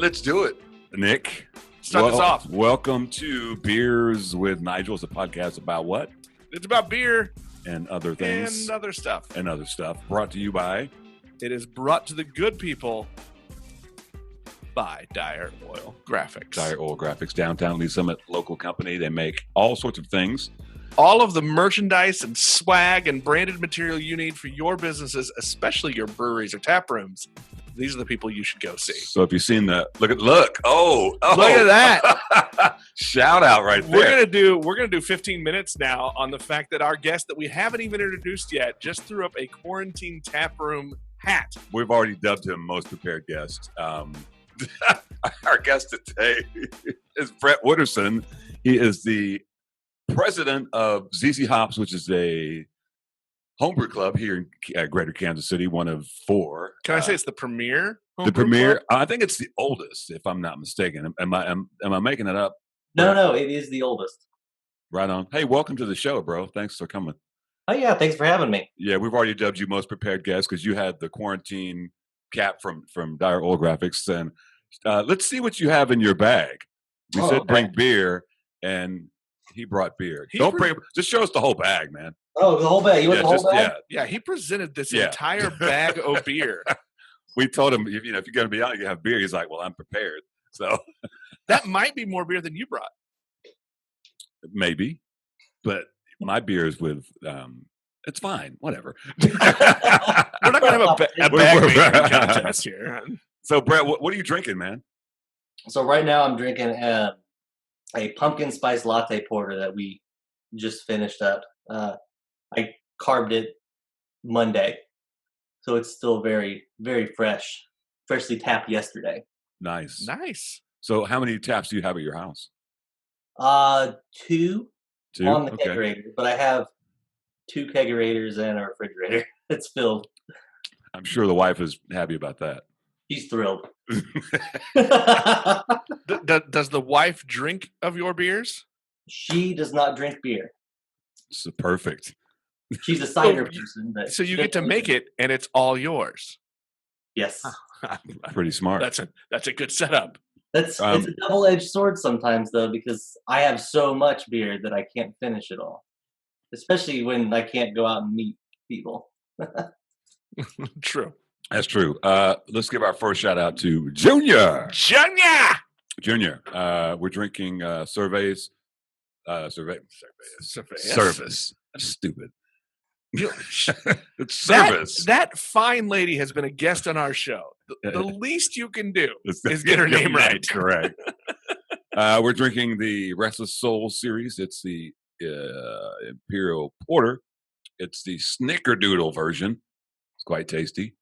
let's do it. Nick, start us off. Welcome to Beers with Nigel. It's a podcast about what? It's about beer and other things. And other stuff. Brought to you by? It is brought to the good people by Dire Oil Graphics. Dire Oil Graphics, downtown Lee Summit, local company. They make all sorts of things. All of the merchandise and swag and branded material you need for your businesses, especially your breweries or tap rooms. These are the people you should go see. So if you've seen the look, oh look at that. Shout out right there. We're gonna do 15 minutes now on the fact that our guest that we haven't even introduced yet just threw up a quarantine tap room hat. We've already dubbed him most prepared guest. Our guest today is Brett Wooderson. He is the president of ZZ Hops, which is a homebrew club here in Greater Kansas City, one of four. Can I say it's the premier? The premier. Club? I think it's the oldest, if I'm not mistaken. Am I making it up? No, it is the oldest. Right on. Hey, welcome to the show, bro. Thanks for coming. Oh yeah, thanks for having me. Yeah, we've already dubbed you most prepared guest because you had the quarantine cap from Dire Oil Graphics, and let's see what you have in your bag. We said bring beer, and he brought beer. Just show us the whole bag, man. Oh, the whole bag. You want the whole bag? Yeah, he presented this entire bag of beer. We told him, if you're going to be out, you have beer. He's like, well, I'm prepared. So that might be more beer than you brought. Maybe, but my beer is with. It's fine. Whatever. We're not going to have a bag making contest here. So, Brett, what are you drinking, man? So right now I'm drinking a pumpkin spice latte porter that we just finished up. I carved it Monday, so it's still very, very fresh. Freshly tapped yesterday. Nice. So how many taps do you have at your house? Two on the kegerator, but I have 2 kegerators and a refrigerator. It's filled. I'm sure the wife is happy about that. She's thrilled. Does the wife drink of your beers? She does not drink beer. So perfect. She's a cider person. But so you get to make it, and it's all yours. Yes. Pretty smart. That's a good setup. It's a double-edged sword sometimes, though, because I have so much beer that I can't finish it all. Especially when I can't go out and meet people. True. That's true. Let's give our first shout out to Junior. Junior. We're drinking Service. That's stupid. It's Service. That fine lady has been a guest on our show. The least you can do is get her name right. Correct. We're drinking the Restless Soul series. It's the Imperial Porter. It's the Snickerdoodle version. It's quite tasty.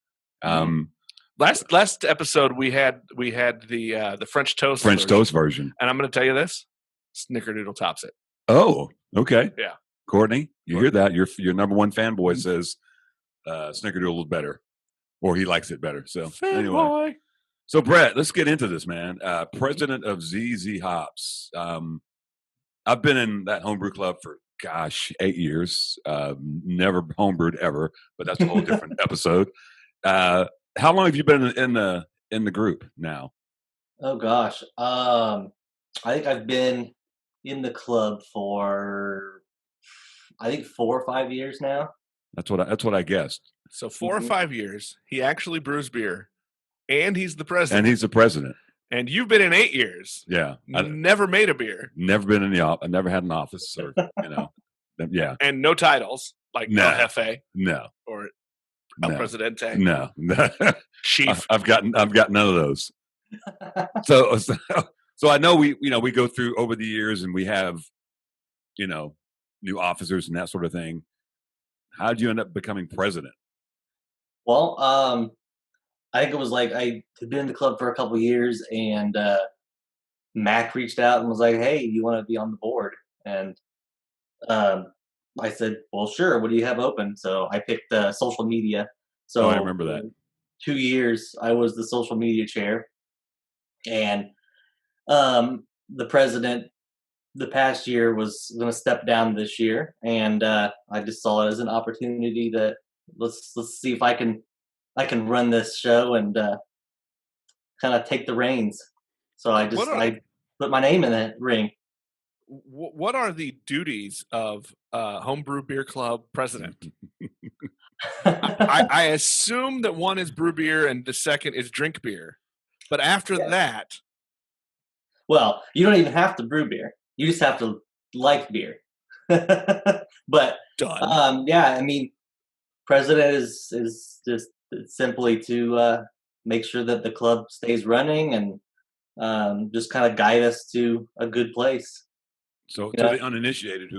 Last episode we had the French toast version, and I'm going to tell you this: Snickerdoodle tops it. Oh, okay. Yeah, Courtney, you hear that? Your number one fanboy says Snickerdoodle is better, or he likes it better. So anyway, so Brett, let's get into this, man. President of ZZ Hops. I've been in that homebrew club for 8 years. Never homebrewed ever, but that's a whole different episode. How long have you been in the group now? Oh gosh, I think I've been in the club for 4 or 5 years now. That's what I guessed. So 4 or 5 years. He actually brews beer, and he's the president. And you've been in 8 years. Yeah, never made a beer. Never been in the office. I never had an office, or yeah, and no titles like El Jefe. No, or El Presidente. No. Chief. I've got none of those. So I know we go through over the years, and we have new officers and that sort of thing. How did you end up becoming president? Well, I think it was like I had been in the club for a couple of years, and Mac reached out and was like, "Hey, you want to be on the board?" And I said, "Well, sure. What do you have open?" So I picked social media. So I remember that. 2 years, I was the social media chair, and the president the past year was going to step down this year, and I just saw it as an opportunity that let's see if I can run this show and kind of take the reins. So I put my name in that ring. What are the duties of homebrew beer club president? I assume that one is brew beer and the second is drink beer, but after that, well, you don't even have to brew beer. You just have to like beer. But done. I mean, president is just simply to make sure that the club stays running and just kind of guide us to a good place. So, to the uninitiated,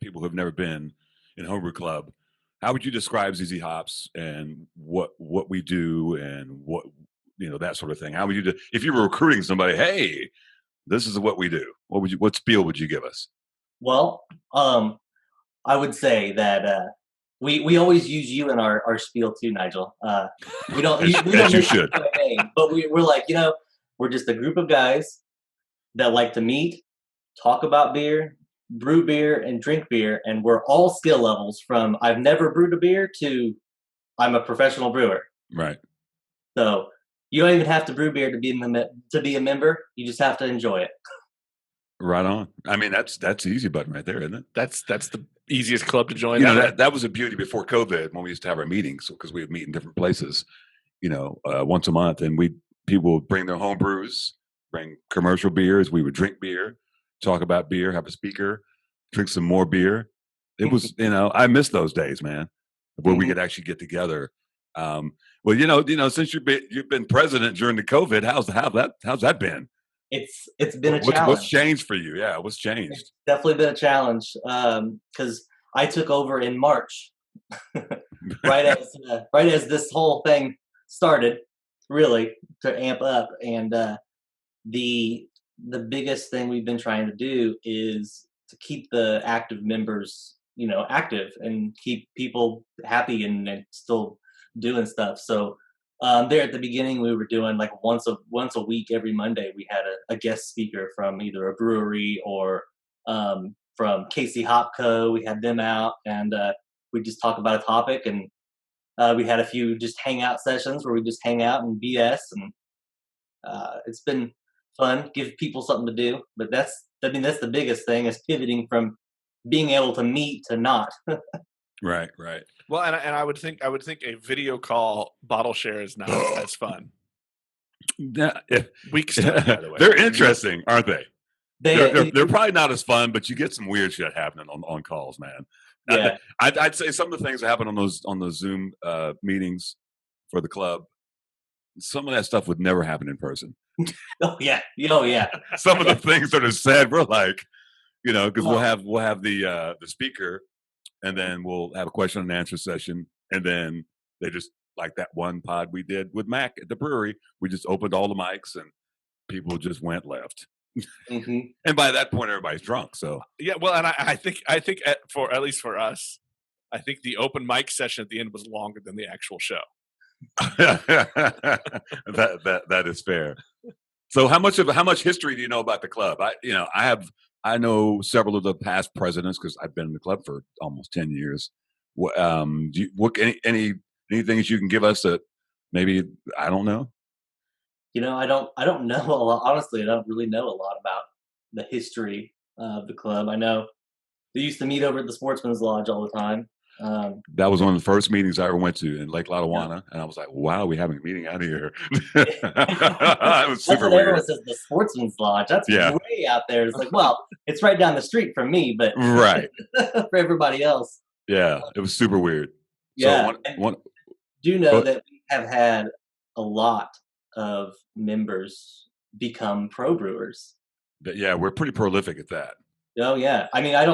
people who have never been in a homebrew club, how would you describe ZZ Hops and what we do and what that sort of thing? How would you if you were recruiting somebody? Hey, this is what we do. What spiel would you give us? Well, I would say that we always use you in our spiel too, Nigel. We don't. As you should. Name, but we're like, we're just a group of guys that like to meet, talk about beer, brew beer, and drink beer, and we're all skill levels from I've never brewed a beer to I'm a professional brewer. Right. So you don't even have to brew beer to be a member. You just have to enjoy it. Right on. I mean, that's easy button right there, isn't it? That's the easiest club to join. That was a beauty before COVID when we used to have our meetings because we would meet in different places, once a month, and people would bring their home brews, bring commercial beers. We would drink beer, talk about beer, have a speaker, drink some more beer. It was, I miss those days, man, where we could actually get together. Well, since you've been president during the COVID, how's that been? It's been a challenge. What's changed for you? Yeah, what's changed? It's definitely been a challenge because I took over in March, right as this whole thing started, really to amp up. And the biggest thing we've been trying to do is to keep the active members, active and keep people happy and still doing stuff. So. There at the beginning, we were doing like once a week, every Monday, we had a guest speaker from either a brewery or from Casey Hop Co. We had them out and we just talk about a topic. And we had a few just hangout sessions where we just hang out and BS. And it's been fun, give people something to do. But that's the biggest thing is pivoting from being able to meet to not. Right. Well, and I would think a video call bottle share is not as fun. Weak stuff, by the way. They're interesting, aren't they? They're probably not as fun, but you get some weird shit happening on calls, man. Yeah. I'd say some of the things that happen on those Zoom meetings for the club, some of that stuff would never happen in person. Oh yeah. Some of the things that are said, we're like, because we'll have the speaker. And then we'll have a question and answer session. And then they just, like that one pod we did with Mac at the brewery, we just opened all the mics and people just went left. Mm-hmm. And by that point, everybody's drunk. So yeah, well, and I think for at least for us, I think the open mic session at the end was longer than the actual show. that is fair. So how much history do you know about the club? I know several of the past presidents because I've been in the club for almost 10 years. Any things you can give us that maybe I don't know? I don't know a lot. Honestly, I don't really know a lot about the history of the club. I know they used to meet over at the Sportsman's Lodge all the time. That was one of the first meetings I ever went to in Lake Lotawana, and I was like, "Wow, we having a meeting out here." It was super weird. Everyone says the Sportsman's Lodge. That's way out there. It's like, well, it's right down the street from me, but right for everybody else. Yeah, it was super weird. Yeah, so do know that we have had a lot of members become pro brewers. Yeah, we're pretty prolific at that. Oh yeah, I mean, I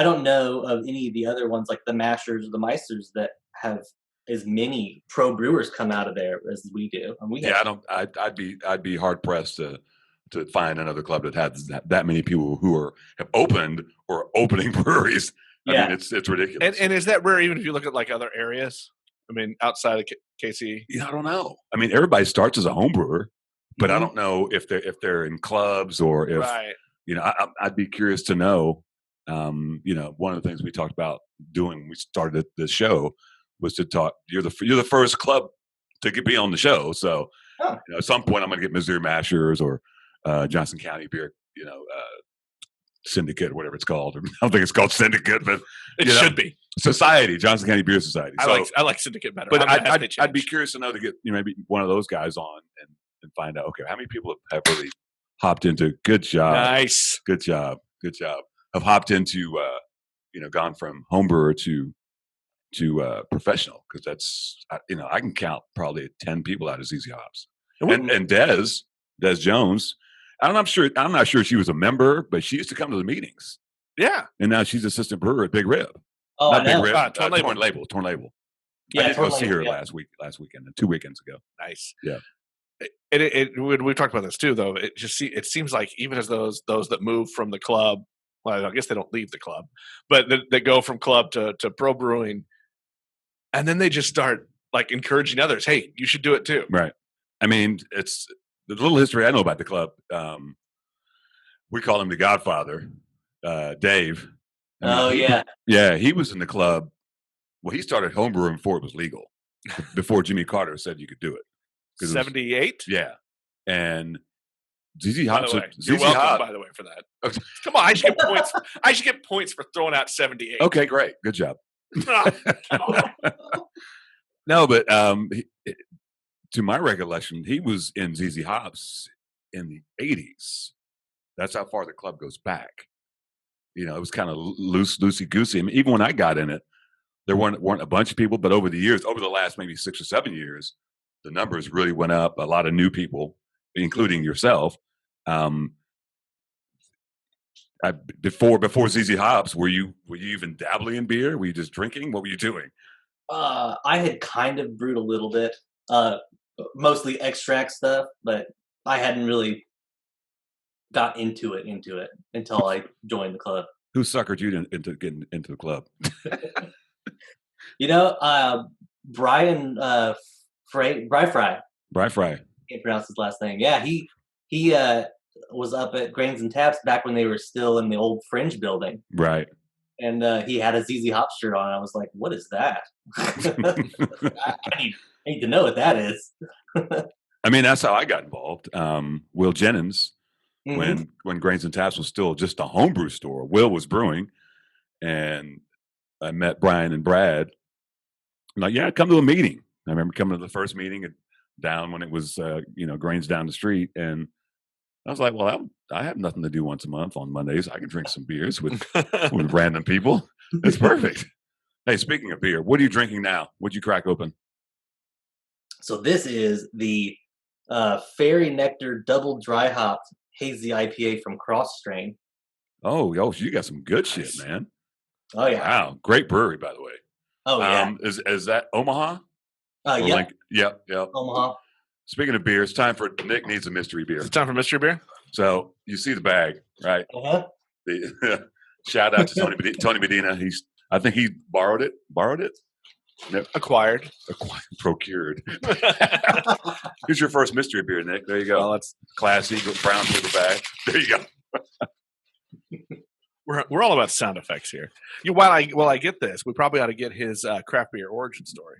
don't know of any of the other ones like the Mashers or the Meisters that have as many pro brewers come out of there as we do. And I'd be hard pressed to find another club that has that many people who have opened or opening breweries. I mean, it's ridiculous. And is that rare even if you look at like other areas? I mean, outside of KC? I don't know. I mean, everybody starts as a home brewer, but I don't know if they're in clubs or if I'd be curious to know. One of the things we talked about doing when we started this show was to talk. You're the first club to be on the show, so Oh. At some point, I'm going to get Missouri Mashers or Johnson County Beer, Syndicate, or whatever it's called. I don't think it's called Syndicate, but It should be. Society, Johnson County Beer Society. I like Syndicate better. But I'd be curious to know, to get maybe one of those guys on and find out, okay, how many people have really hopped into, good job, nice, good job, have hopped into gone from home brewer to professional, because that's I can count probably 10 people out of ZZ Hops. And Des Jones, I'm not sure she was a member, but she used to come to the meetings. Yeah, and now she's assistant brewer at Big Rib. Oh, Not Big Rib, Torn Label. Torn Label. Yeah, I did go see her last weekend, 2 weekends ago. Nice. Yeah. We've talked about this too, though. It seems like even as those that move from the club, well, I guess they don't leave the club, but they go from club to pro brewing, and then they just start like encouraging others. Hey, you should do it too. Right. I mean, it's the little history I know about the club. We call him the Godfather, Dave. Yeah, he was in the club. Well, he started homebrewing before it was legal, before Jimmy Carter said you could do it. 78? Yeah. And ZZ Hops. You're welcome, by the way, for that. Okay. Come on, I should get points. I should get points for throwing out 78. Okay, great. Good job. No, but to my recollection, he was in ZZ Hops in the 80s. That's how far the club goes back. It was kind of loosey-goosey. I mean, even when I got in it, there weren't a bunch of people, but over the last maybe 6 or 7 years, the numbers really went up. A lot of new people, including yourself. Before ZZ Hops, were you even dabbling in beer? Were you just drinking? What were you doing? I had kind of brewed a little bit, mostly extract stuff, but I hadn't really got into it until I joined the club. Who suckered you into getting into the club? Brian Fry. Can't pronounce his last name. Yeah, he was up at Grains and Taps back when they were still in the old Fringe building. Right. And he had a ZZ Hop shirt on. And I was like, "What is that?" I need to know what that is. I mean, that's how I got involved. Will Jennings, Mm-hmm. when Grains and Taps was still just a homebrew store, Will was brewing, and I met Brian and Brad. I'm like, yeah, come to a meeting. I remember coming to the first meeting down when it was, Grains down the street, and I was like, well, I have nothing to do once a month on Mondays. I can drink some beers with random people. It's perfect. Hey, speaking of beer, what are you drinking now? What'd you crack open? So this is the Fairy Nectar Double Dry Hopped Hazy IPA from Cross Strain. Oh, you got some good shit, man. Oh yeah! Wow, great brewery, by the way. Oh yeah. Is that Omaha? Yeah. Yep. Omaha. Speaking of beer, it's time for Nick needs a mystery beer. It's time for mystery beer. So you see the bag, right? Uh-huh. Shout out to Tony Medina. I think he borrowed it. No. Acquired. Procured. Here's your first mystery beer, Nick. There you go. Well, that's classy. Brown paper bag. There you go. We're all about sound effects here. While I get this, we probably ought to get his craft beer origin story.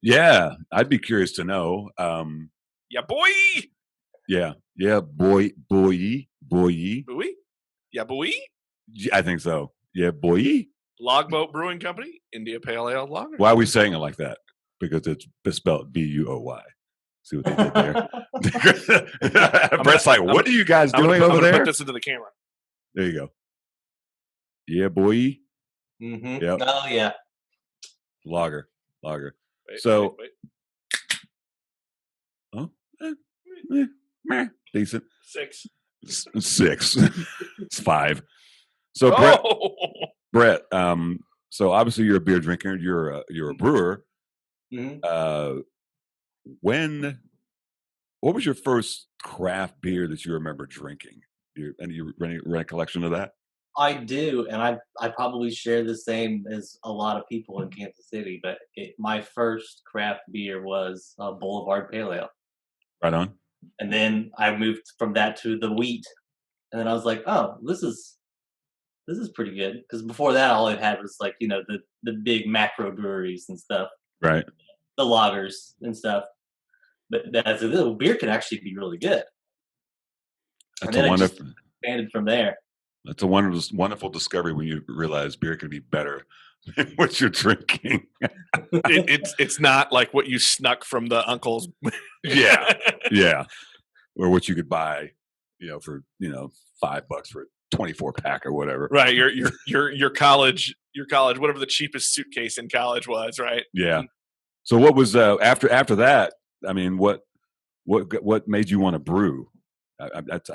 Yeah, I'd be curious to know. Yeah, boy. Yeah, boy. Buoy. Yeah, boy. I think so. Yeah, boy. Logboat Brewing Company, India Pale Ale Lager. Why are we saying it like that? Because it's spelled B-U-O-Y. See what they did there? Brett's like, what are you guys doing over there? Put this into the camera. There you go. Yeah, boy. Mm-hmm. Yep. Oh yeah. Lager. Wait. Decent. 6. 6. It's 5. So Brett. So obviously you're a beer drinker. You're a brewer. Mm-hmm. What was your first craft beer that you remember drinking? Any recollection of that? I do, and I probably share the same as a lot of people in Kansas City. But my first craft beer was a Boulevard Pale Ale. Right on. And then I moved from that to the wheat, and then I was like, oh, this is pretty good. Because before that, all it had was like the big macro breweries and stuff, right? The lagers and stuff. But as a little beer can actually be really good. And That's a then I just wonderful. expanded from there. That's a wonderful discovery when you realize beer can be better than what you're drinking. It's not like what you snuck from the uncle's. Yeah. Or what you could buy, for $5 for a 24 pack or whatever. Right. Your college, whatever the cheapest suitcase in college was, right? Yeah. So what was after that? I mean, what made you want to brew? That's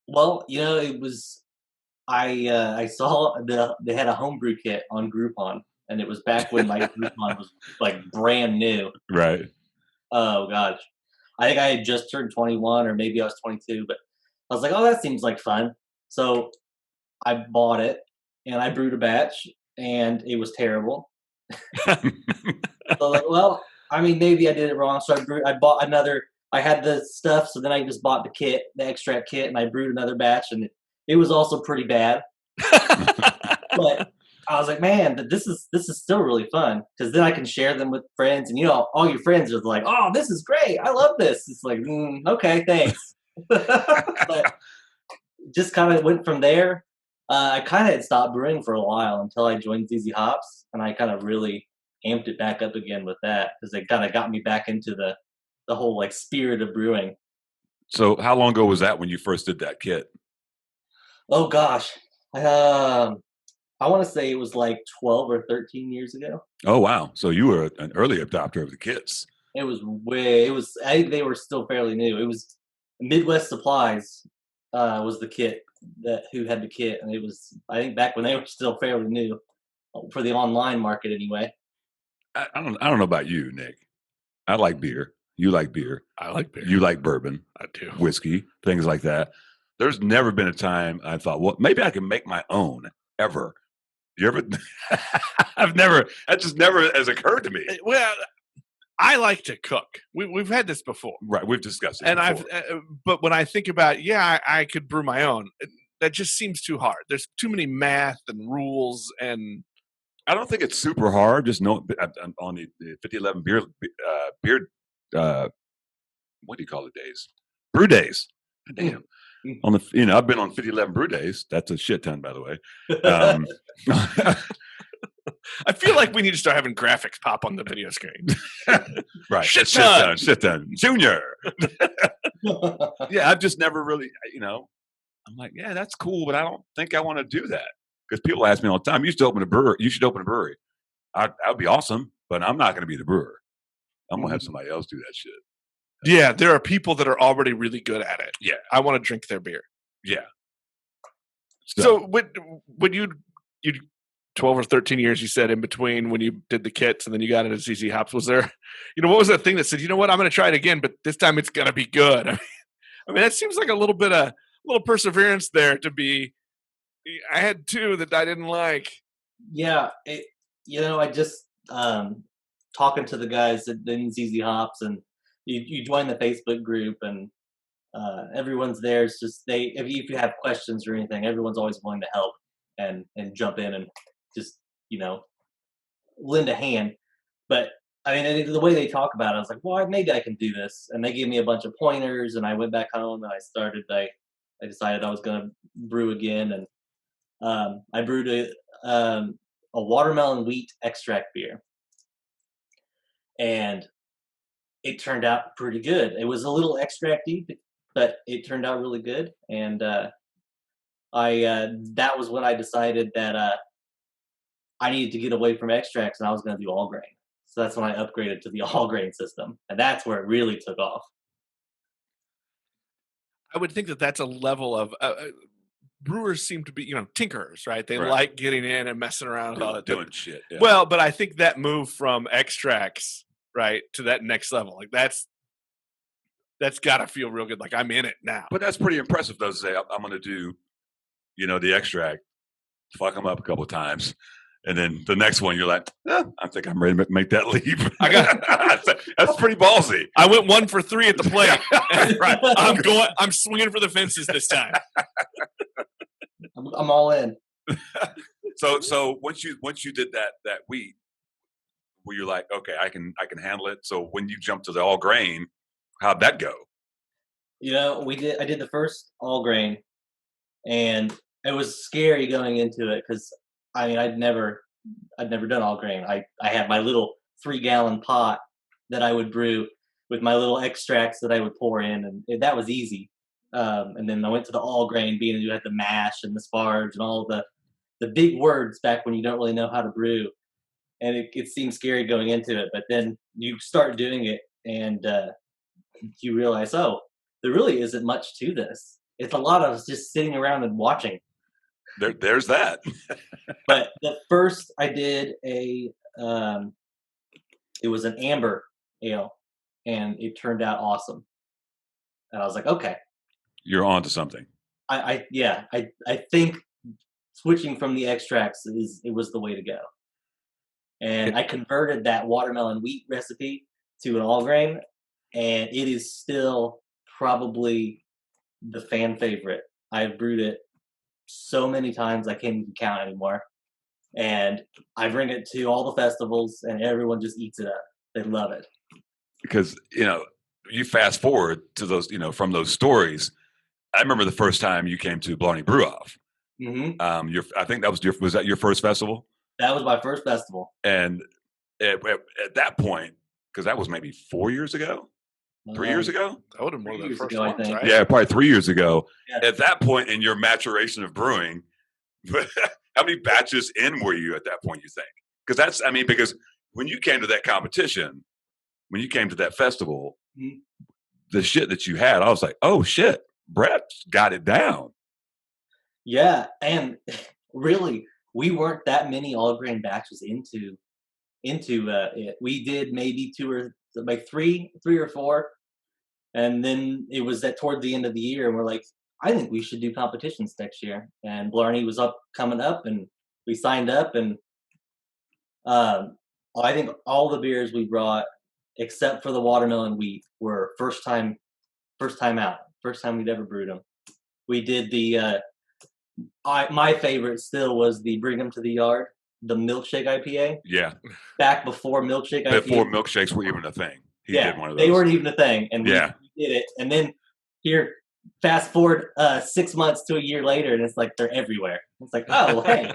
Well, it was I saw they had a homebrew kit on Groupon, and it was back when my Groupon was like brand new. right. Oh gosh, I think I had just turned 21, or maybe I was 22, but I was like, oh, that seems like fun. So I bought it, and I brewed a batch, and it was terrible. So like, well, I mean, maybe I did it wrong. So I bought another. I had the stuff, so then I just bought the kit, the extract kit, and I brewed another batch, and it was also pretty bad. But I was like, man, this is still really fun, because then I can share them with friends, and all your friends are like, oh, this is great, I love this. It's like, okay, thanks. But just kind of went from there. I kind of had stopped brewing for a while until I joined ZZ Hops, and I kind of really amped it back up again with that, because they kind of got me back into the whole like spirit of brewing. So how long ago was that when you first did that kit? Oh gosh, I want to say it was like 12 or 13 years ago. Oh wow! So you were an early adopter of the kits. I think they were still fairly new. It was Midwest Supplies was the kit who had the kit, and it was, I think, back when they were still fairly new for the online market anyway. I don't know about you, Nick. I like beer. You like beer. I like beer. You like bourbon. I do. Whiskey, things like that. There's never been a time I thought, well, maybe I can make my own ever. You ever? That just never has occurred to me. Well, I like to cook. We've had this before. Right. We've discussed it. And but when I think about, I could brew my own. That just seems too hard. There's too many math and rules, and I don't think it's super hard. Just know on the 5011 beer, what do you call the days? Brew days. Damn. On the, I've been on 5011 brew days. That's a shit ton, by the way. I feel like we need to start having graphics pop on the video screen. Right. Shit ton. Junior. Yeah, I've just never really, I'm like, yeah, that's cool, but I don't think I want to do that. Because people ask me all the time, you should open a brewery. I'd be awesome, but I'm not going to be the brewer. I'm going to have somebody else do that shit. Yeah, there are people that are already really good at it. Yeah. I want to drink their beer. Yeah. So when you 12 or 13 years, you said, in between when you did the kits and then you got into ZZ Hops, was there, what was that thing that said, you know what, I'm going to try it again, but this time it's going to be good? I mean, that seems like a little perseverance there to be. I had two that I didn't like. Yeah. I just, talking to the guys in ZZ Hops, and you join the Facebook group, and everyone's there. It's just if you have questions or anything, everyone's always willing to help and jump in and just lend a hand. But I mean, the way they talk about it, I was like, well, maybe I can do this. And they gave me a bunch of pointers, and I went back home and I decided I was going to brew again, and I brewed a watermelon wheat extract beer, and it turned out pretty good. It was a little extracty, but it turned out really good. And that was when I decided that I needed to get away from extracts, and I was going to do all grain. So that's when I upgraded to the all grain system, and that's where it really took off. I would think that that's a level of brewers seem to be, tinkerers, right? They Right. like getting in and messing around with all that. Doing shit. Yeah. Well, but I think that move from extracts, right, to that next level, like that's got to feel real good. Like, I'm in it now. But that's pretty impressive, though, to say I'm going to do, the extract, fuck them up a couple of times. And then the next one, you're like, I think I'm ready to make that leap. That's pretty ballsy. I went 1 for 3 at the plate. Right. I'm swinging for the fences this time. I'm all in. So once you did that wheat, where you're like, okay, I can handle it. So when you jump to the all grain, how'd that go? I did the first all grain, and it was scary going into it because I'd never done all grain. I had my little 3-gallon pot that I would brew with my little extracts that I would pour in, and that was easy. And then I went to the all grain, being you had the mash and the sparge and all the big words back when you don't really know how to brew, and it seemed scary going into it. But then you start doing it, and you realize, oh, there really isn't much to this. It's a lot of just sitting around and watching. There's that. But the first I did it was an amber ale, and it turned out awesome. And I was like, okay, You're on to something. I think switching from the extracts was the way to go. And I converted that watermelon wheat recipe to an all grain, and it is still probably the fan favorite. I've brewed it so many times I can't even count anymore. And I bring it to all the festivals, and everyone just eats it up. They love it. Because, you fast forward to those, from those stories. I remember the first time you came to Blarney Brew Off. Mm-hmm. I think was that your first festival? That was my first festival. And at that point, because that was maybe 4 years ago, 3 years ago? That would have been more than the 3 years first ago, I ones, think. right? Yeah, probably 3 years ago. Yeah. At that point in your maturation of brewing, how many batches in were you at that point, you think? Because because when you came to that competition, when you came to that festival, Mhm. the shit that you had, I was like, oh shit, Brett's got it down. Yeah, and really, we weren't that many all grain batches into it. We did maybe three or four, and then it was that toward the end of the year, and we're like, I think we should do competitions next year. And Blarney was coming up, and we signed up, and I think all the beers we brought, except for the watermelon wheat, were first time out, first time we'd ever brewed them. We did my favorite still was the Bring 'em to the Yard, the milkshake IPA. Yeah. Back before milkshake IPA. Before milkshakes were even a thing. He did one of those. They weren't even a thing, and we Yeah. did it. And then here, fast forward 6 months to a year later, and it's like they're everywhere. It's like, oh, hey.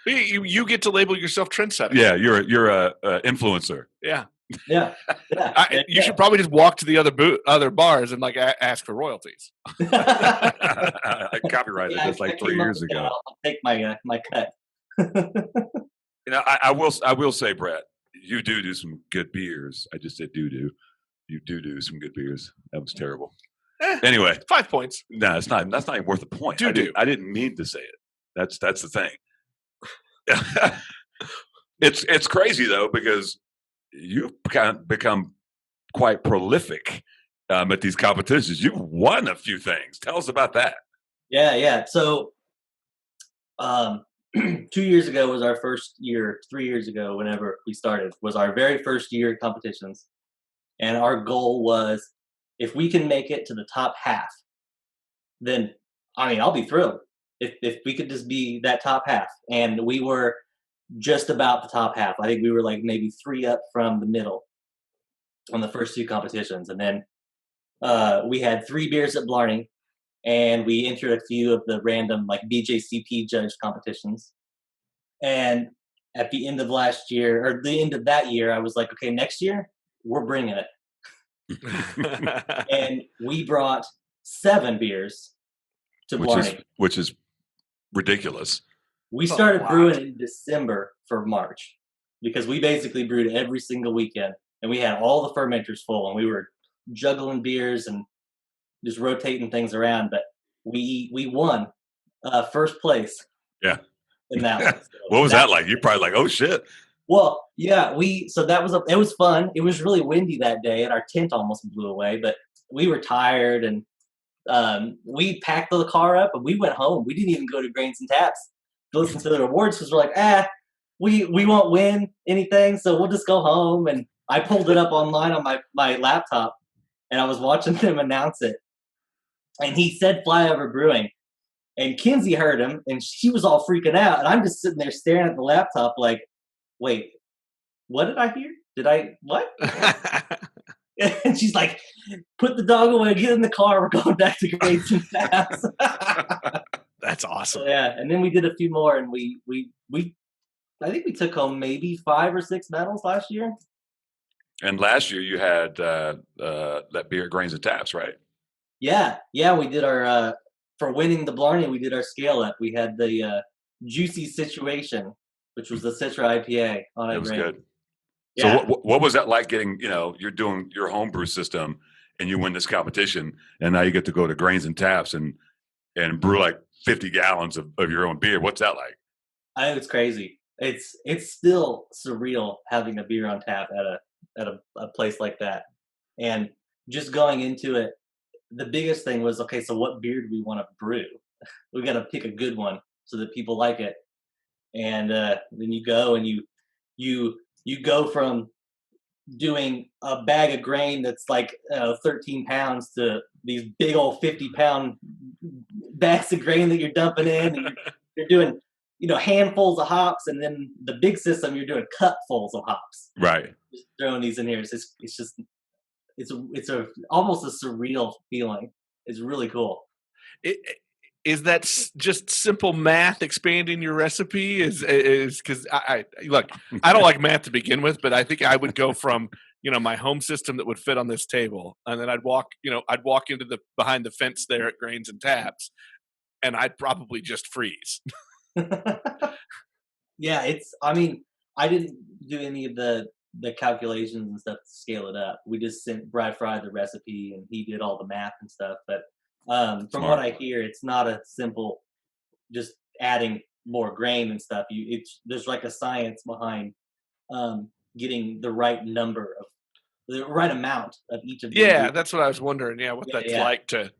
You get to label yourself trendsetter. Yeah, you're a influencer. Yeah. Yeah. You should probably just walk to the other bars and ask for royalties. I copyrighted this like 3 years ago. I'll take my cut. I will say, Brett, you do some good beers. I just said do. You do some good beers. That was terrible. Anyway, 5 points. No, it's not. That's not even worth the point. I didn't mean to say it. That's the thing. It's crazy though, because you've kind of become quite prolific at these competitions. You've won a few things. Tell us about that. Yeah. So 2 years ago was our first year. 3 years ago, whenever we started, was our very first year at competitions. And our goal was, if we can make it to the top half, then, I'll be thrilled. If we could just be that top half. And we were just about the top half. I think we were like maybe 3 up from the middle on the first 2 competitions. And then we had 3 beers at Blarney, and we entered a few of the random BJCP judged competitions. And at the end of last year, or the end of that year, I was like, okay, next year we're bringing it. And we brought 7 beers to Blarney, which is ridiculous. We started brewing in December for March, because we basically brewed every single weekend, and we had all the fermenters full, and we were juggling beers and just rotating things around. But we won first place. Yeah. In that one. So what was that like? You're probably like, oh shit. Well, yeah, it was fun. It was really windy that day, and our tent almost blew away, but we were tired, and we packed the car up and we went home. We didn't even go to Grains and Taps to listen to the rewards, because we're like, we won't win anything, so we'll just go home. And I pulled it up online on my laptop, and I was watching them announce it. And he said Flyover Brewing. And Kinsey heard him, and she was all freaking out. And I'm just sitting there staring at the laptop like, wait, what did I hear? Did I what? And she's like, put the dog away, get in the car, we're going back to Grades and Taps. That's awesome. So, yeah, and then we did a few more, and we I think we took home maybe 5 or 6 medals last year. And last year you had that beer at Grains and Taps, right? Yeah, we did our for winning the Blarney, we did our scale up. We had the Juicy Situation, which was the Citra IPA on It it. was good. Yeah. So what was that like getting, you're doing your homebrew system and you win this competition and now you get to go to Grains and Taps and brew like 50 gallons of your own beer. What's that like? I think it's crazy. It's still surreal having a beer on tap at a place like that. And just going into it, the biggest thing was, okay, so what beer do we want to brew? We got to pick a good one so that people like it. And then you go and you go from doing a bag of grain that's like 13 pounds to these big old 50-pound bags of grain that you're dumping in. And you're doing handfuls of hops, and then the big system you're doing cupfuls of hops. Right. Just throwing these in here. It's a almost a surreal feeling. It's really cool. Is that just simple math expanding your recipe? Is because I look, I don't like math to begin with, but I think I would go from my home system that would fit on this table, and then I'd walk into the behind the fence there at Grains and Taps, and I'd probably just freeze. Yeah, I mean, I didn't do any of the calculations and stuff to scale it up. We just sent Brad Fry the recipe, and he did all the math and stuff. But from what I hear, it's not a simple just adding more grain and stuff. There's like a science behind getting the right the right amount of each of these. Yeah, that's what I was wondering. Yeah, what that's like to.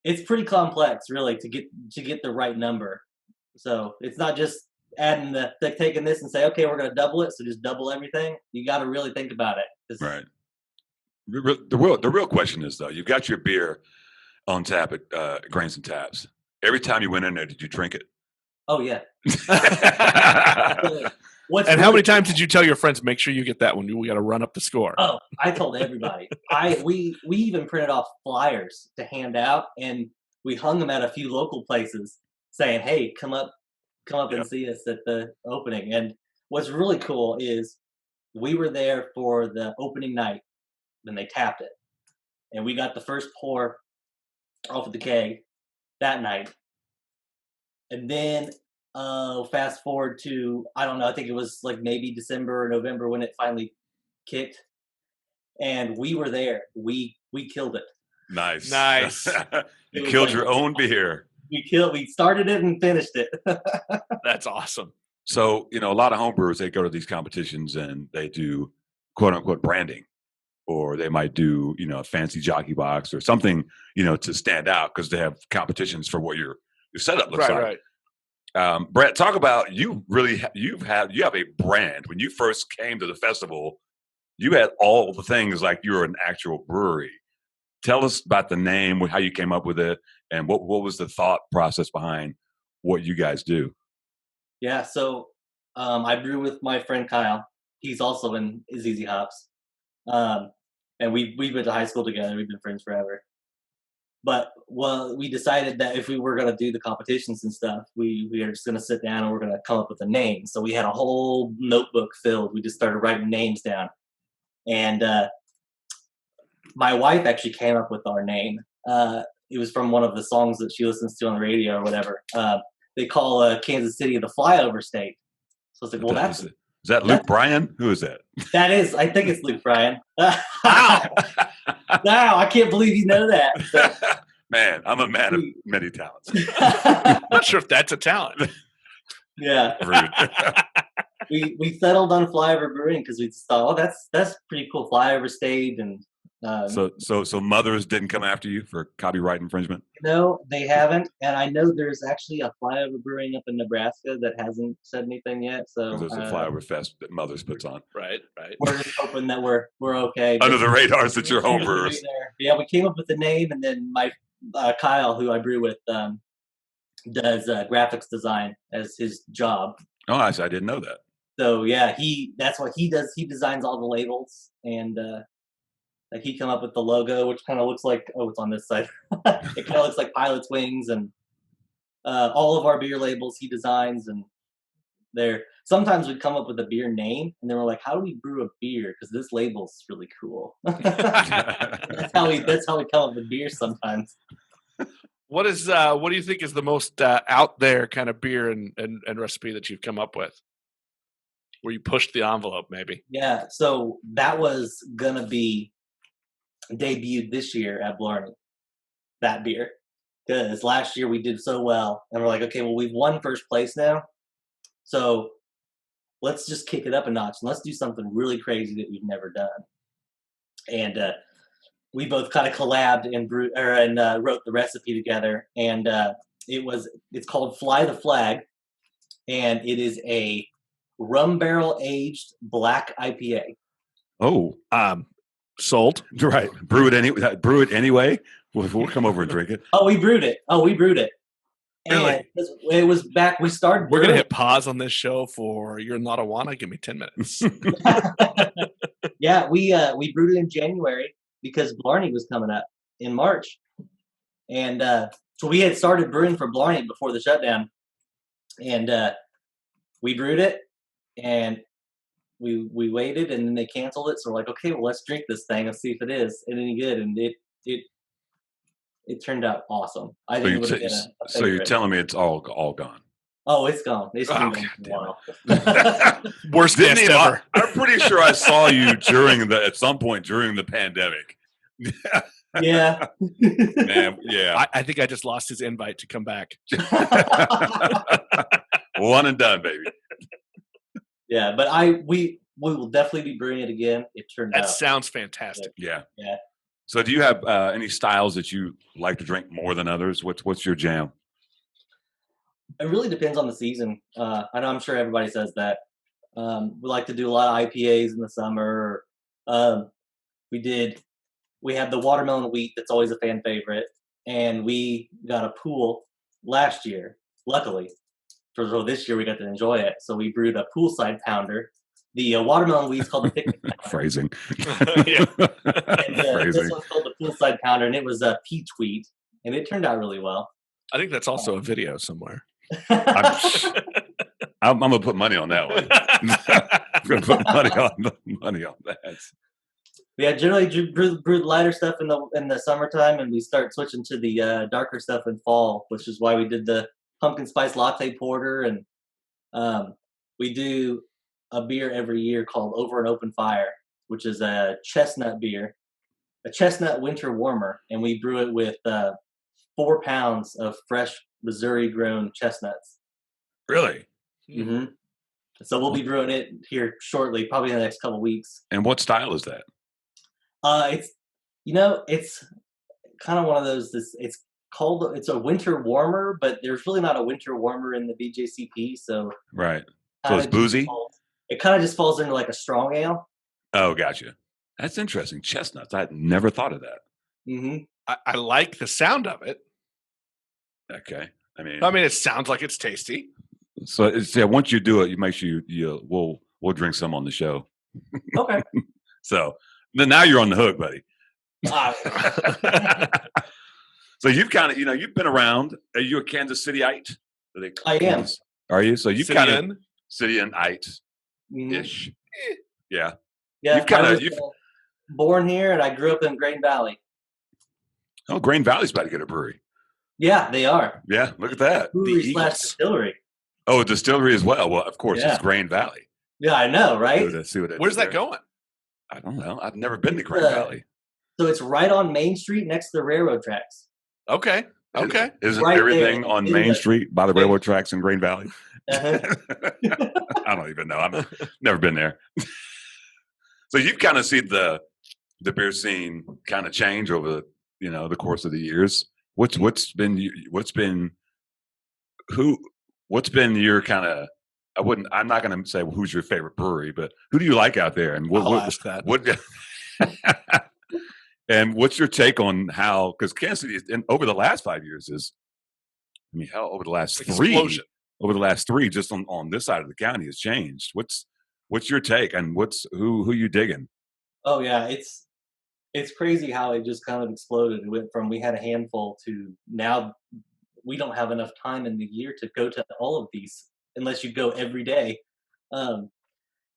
It's pretty complex, really, to get the right number. So it's not just adding taking this and say, okay, we're going to double it, so just double everything. You got to really think about it. Right. The real question is, though, you've got your beer on tap at Grains and Taps. Every time you went in there, did you drink it? Oh yeah. And how many times did you tell your friends, make sure you get that one? We got to run up the score. Oh, I told everybody. We even printed off flyers to hand out, and we hung them at a few local places saying, hey, come up and see us at the opening. And what's really cool is we were there for the opening night when they tapped it. And we got the first pour off of the keg that night. And then fast forward to, I don't know, I think it was like maybe December or November when it finally kicked. And we were there. We killed it. Nice. You killed your own beer. We started it and finished it. That's awesome. So, a lot of homebrewers, they go to these competitions and they do quote unquote branding, or they might do, a fancy jockey box or something, to stand out because they have competitions for what your setup looks like. Right. Brett, talk about you have a brand. When you first came to the festival, you had all the things like you were an actual brewery. Tell us about the name, how you came up with it, and what was the thought process behind what you guys do? Yeah, so I brew with my friend Kyle. He's also in ZZ Hops. And we've been to high school together. We've been friends forever. But we decided that if we were going to do the competitions and stuff, we are just going to sit down and we're going to come up with a name. So we had a whole notebook filled. We just started writing names down. And my wife actually came up with our name. It was from one of the songs that she listens to on the radio or whatever. They call Kansas City the flyover state. So I was like, is that Luke Bryan? Who is that? That is, I think it's Luke Bryan. Wow. Wow, I can't believe you know that. But, man, I'm a man of many talents. I'm not sure if that's a talent. Yeah. We settled on Flyover Brewing because we thought, that's pretty cool. Flyover state, and so mothers didn't come after you for copyright infringement? No, they haven't. And I know there's actually a Flyover Brewing up in Nebraska that hasn't said anything yet. So there's a Flyover Fest that Mothers puts on. Right. We're just hoping that we're okay. Under the radars that you're homebrewers. Yeah, we came up with the name, and then my Kyle, who I brew with, does graphics design as his job. Oh, I didn't know that. So yeah, that's what he does. He designs all the labels, and like he come up with the logo, which kind of looks like it's on this side. It kind of looks like pilot's wings, and all of our beer labels he designs, and sometimes we come up with a beer name, and then we're like, how do we brew a beer? Because this label's really cool. That's how we come up with beer sometimes. What do you think is the most out there kind of beer and recipe that you've come up with? Where you pushed the envelope, maybe? Yeah, so that was gonna be debuted this year at Blarney, that beer. Because last year we did so well, and we're like, okay, well, we've won first place now, so let's just kick it up a notch and let's do something really crazy that we've never done. And we both kind of collabed and wrote the recipe together, and it's called Fly the Flag, and it is a rum barrel aged black IPA. Oh, sold. Right. Brew it anyway. We'll come over and drink it. Oh, we brewed it. Really? And it was back. We started. We're gonna hit pause on this show for You're in Lottawanna. Give me 10 minutes. Yeah, we brewed it in January because Blarney was coming up in March, and so we had started brewing for Blarney before the shutdown, and we brewed it, and we waited, and then they canceled it. So we're like, okay, well, let's drink this thing and see if it is any good, and it turned out awesome. I think it would have been a so you're telling me it's all gone? Oh, it's gone. It's been gone for a while. Worst guest ever. I'm pretty sure I saw you at some point during the pandemic. Yeah. Man, yeah. I think I just lost his invite to come back. One and done, baby. Yeah, but we will definitely be brewing it again. It turned out. That sounds fantastic. Yeah. Yeah. So do you have any styles that you like to drink more than others? What's your jam? It really depends on the season. I know I'm sure everybody says that. We like to do a lot of IPAs in the summer. We have the watermelon wheat that's always a fan favorite, and we got a pool last year. Luckily, so this year we got to enjoy it. So we brewed a poolside pounder. The watermelon wheat's called the picnic pounder. Phrasing. And, this one's called the poolside pounder, and it was a peach wheat, and it turned out really well. I think that's also a video somewhere. I'm gonna put money on that one. I'm gonna put money on that. Yeah, generally brewed lighter stuff in the summertime, and we start switching to the darker stuff in fall, which is why we did the pumpkin spice latte porter, and we do a beer every year called Over an Open Fire, which is a chestnut beer, a chestnut winter warmer, and we brew it with 4 pounds of fresh Missouri-grown chestnuts. Really? Mm-hmm. So we'll be brewing it here shortly, probably in the next couple of weeks. And what style is that? It's kind of one of those. It's a winter warmer, but there's really not a winter warmer in the BJCP. So right. So it's boozy. It kind of just falls into like a strong ale. Oh, gotcha. That's interesting. Chestnuts. I had never thought of that. Mm-hmm. I like the sound of it. Okay. I mean, it sounds like it's tasty. So once you do it, you make sure we'll drink some on the show. Okay. So then now you're on the hook, buddy. So you've kind of, you've been around. Are you a Kansas Cityite? I am. Are you? So you've kind of Cityan-ite. Cityan-ish. Yeah. Yeah. I was born here, and I grew up in Grain Valley. Oh, Grain Valley's about to get a brewery. Yeah, they are. Yeah, look at that. Brewery / distillery. Oh, a distillery as well. Well, of course, It's Grain Valley. Yeah, I know, right? Where's that going? I don't know. I've never been to Grain Valley. So it's right on Main Street next to the railroad tracks. Okay. Isn't right everything on Main Street by the railroad tracks in Grain Valley? Uh-huh. I don't even know. I've never been there. So you've kind of seen the beer scene kind of change over the course of the years. What's been your kind of? I'm not going to say who's your favorite brewery, but who do you like out there? And I'll ask that. And what's your take on how? Because Kansas City, over the last 5 years, over the last three, just on this side of the county has changed. What's your take and who you digging? Oh yeah, it's crazy how it just kind of exploded. It went from we had a handful to now we don't have enough time in the year to go to all of these unless you go every day. Um,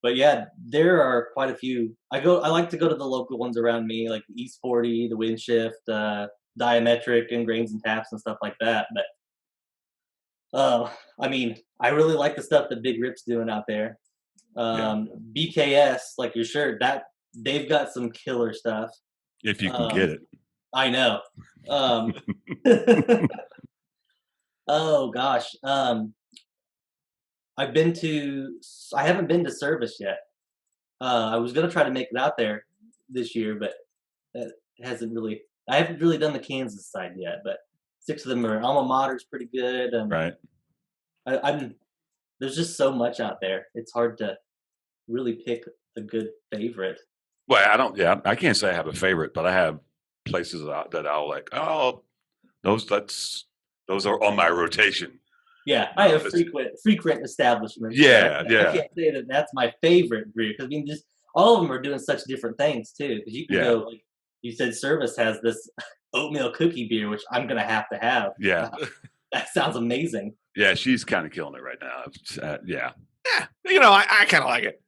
but yeah, there are quite a few. I like to go to the local ones around me, like the East 40, the Wind Shift, Diametric, and Grains and Taps and stuff like that. But I mean, I really like the stuff that Big Rip's doing out there. BKS, like your shirt, that they've got some killer stuff. If you can get it. I know. Oh gosh. I haven't been to Service yet. I was gonna try to make it out there this year, but it hasn't really. I haven't really done the Kansas side yet, but 6 of them are alma mater's pretty good. Right. There's just so much out there. It's hard to really pick a good favorite. Well, I don't. Yeah, I can't say I have a favorite, but I have places that I'll like. Oh, those are on my rotation. Yeah, I have frequent establishments. Yeah, I can't say that that's my favorite brew because I mean, just all of them are doing such different things too. Because you can go, like you said, Service has this oatmeal cookie beer, which I'm gonna have to have. Yeah, that sounds amazing. Yeah, she's kind of killing it right now. Yeah, you know, I kind of like it.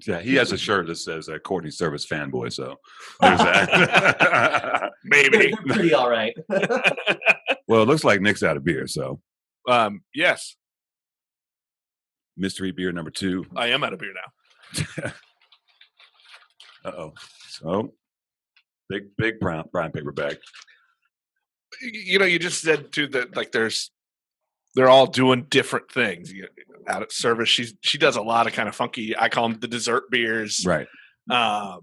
Yeah, he has a shirt that says Courtney Service fanboy. So there's that. Maybe they're pretty all right. Well, it looks like Nick's out of beer. So yes, mystery beer number 2. I am out of beer now. Uh-oh. So big brown paper bag. You know, you just said too that like they're all doing different things. Out at Service, she does a lot of kind of funky. I call them the dessert beers. Right. You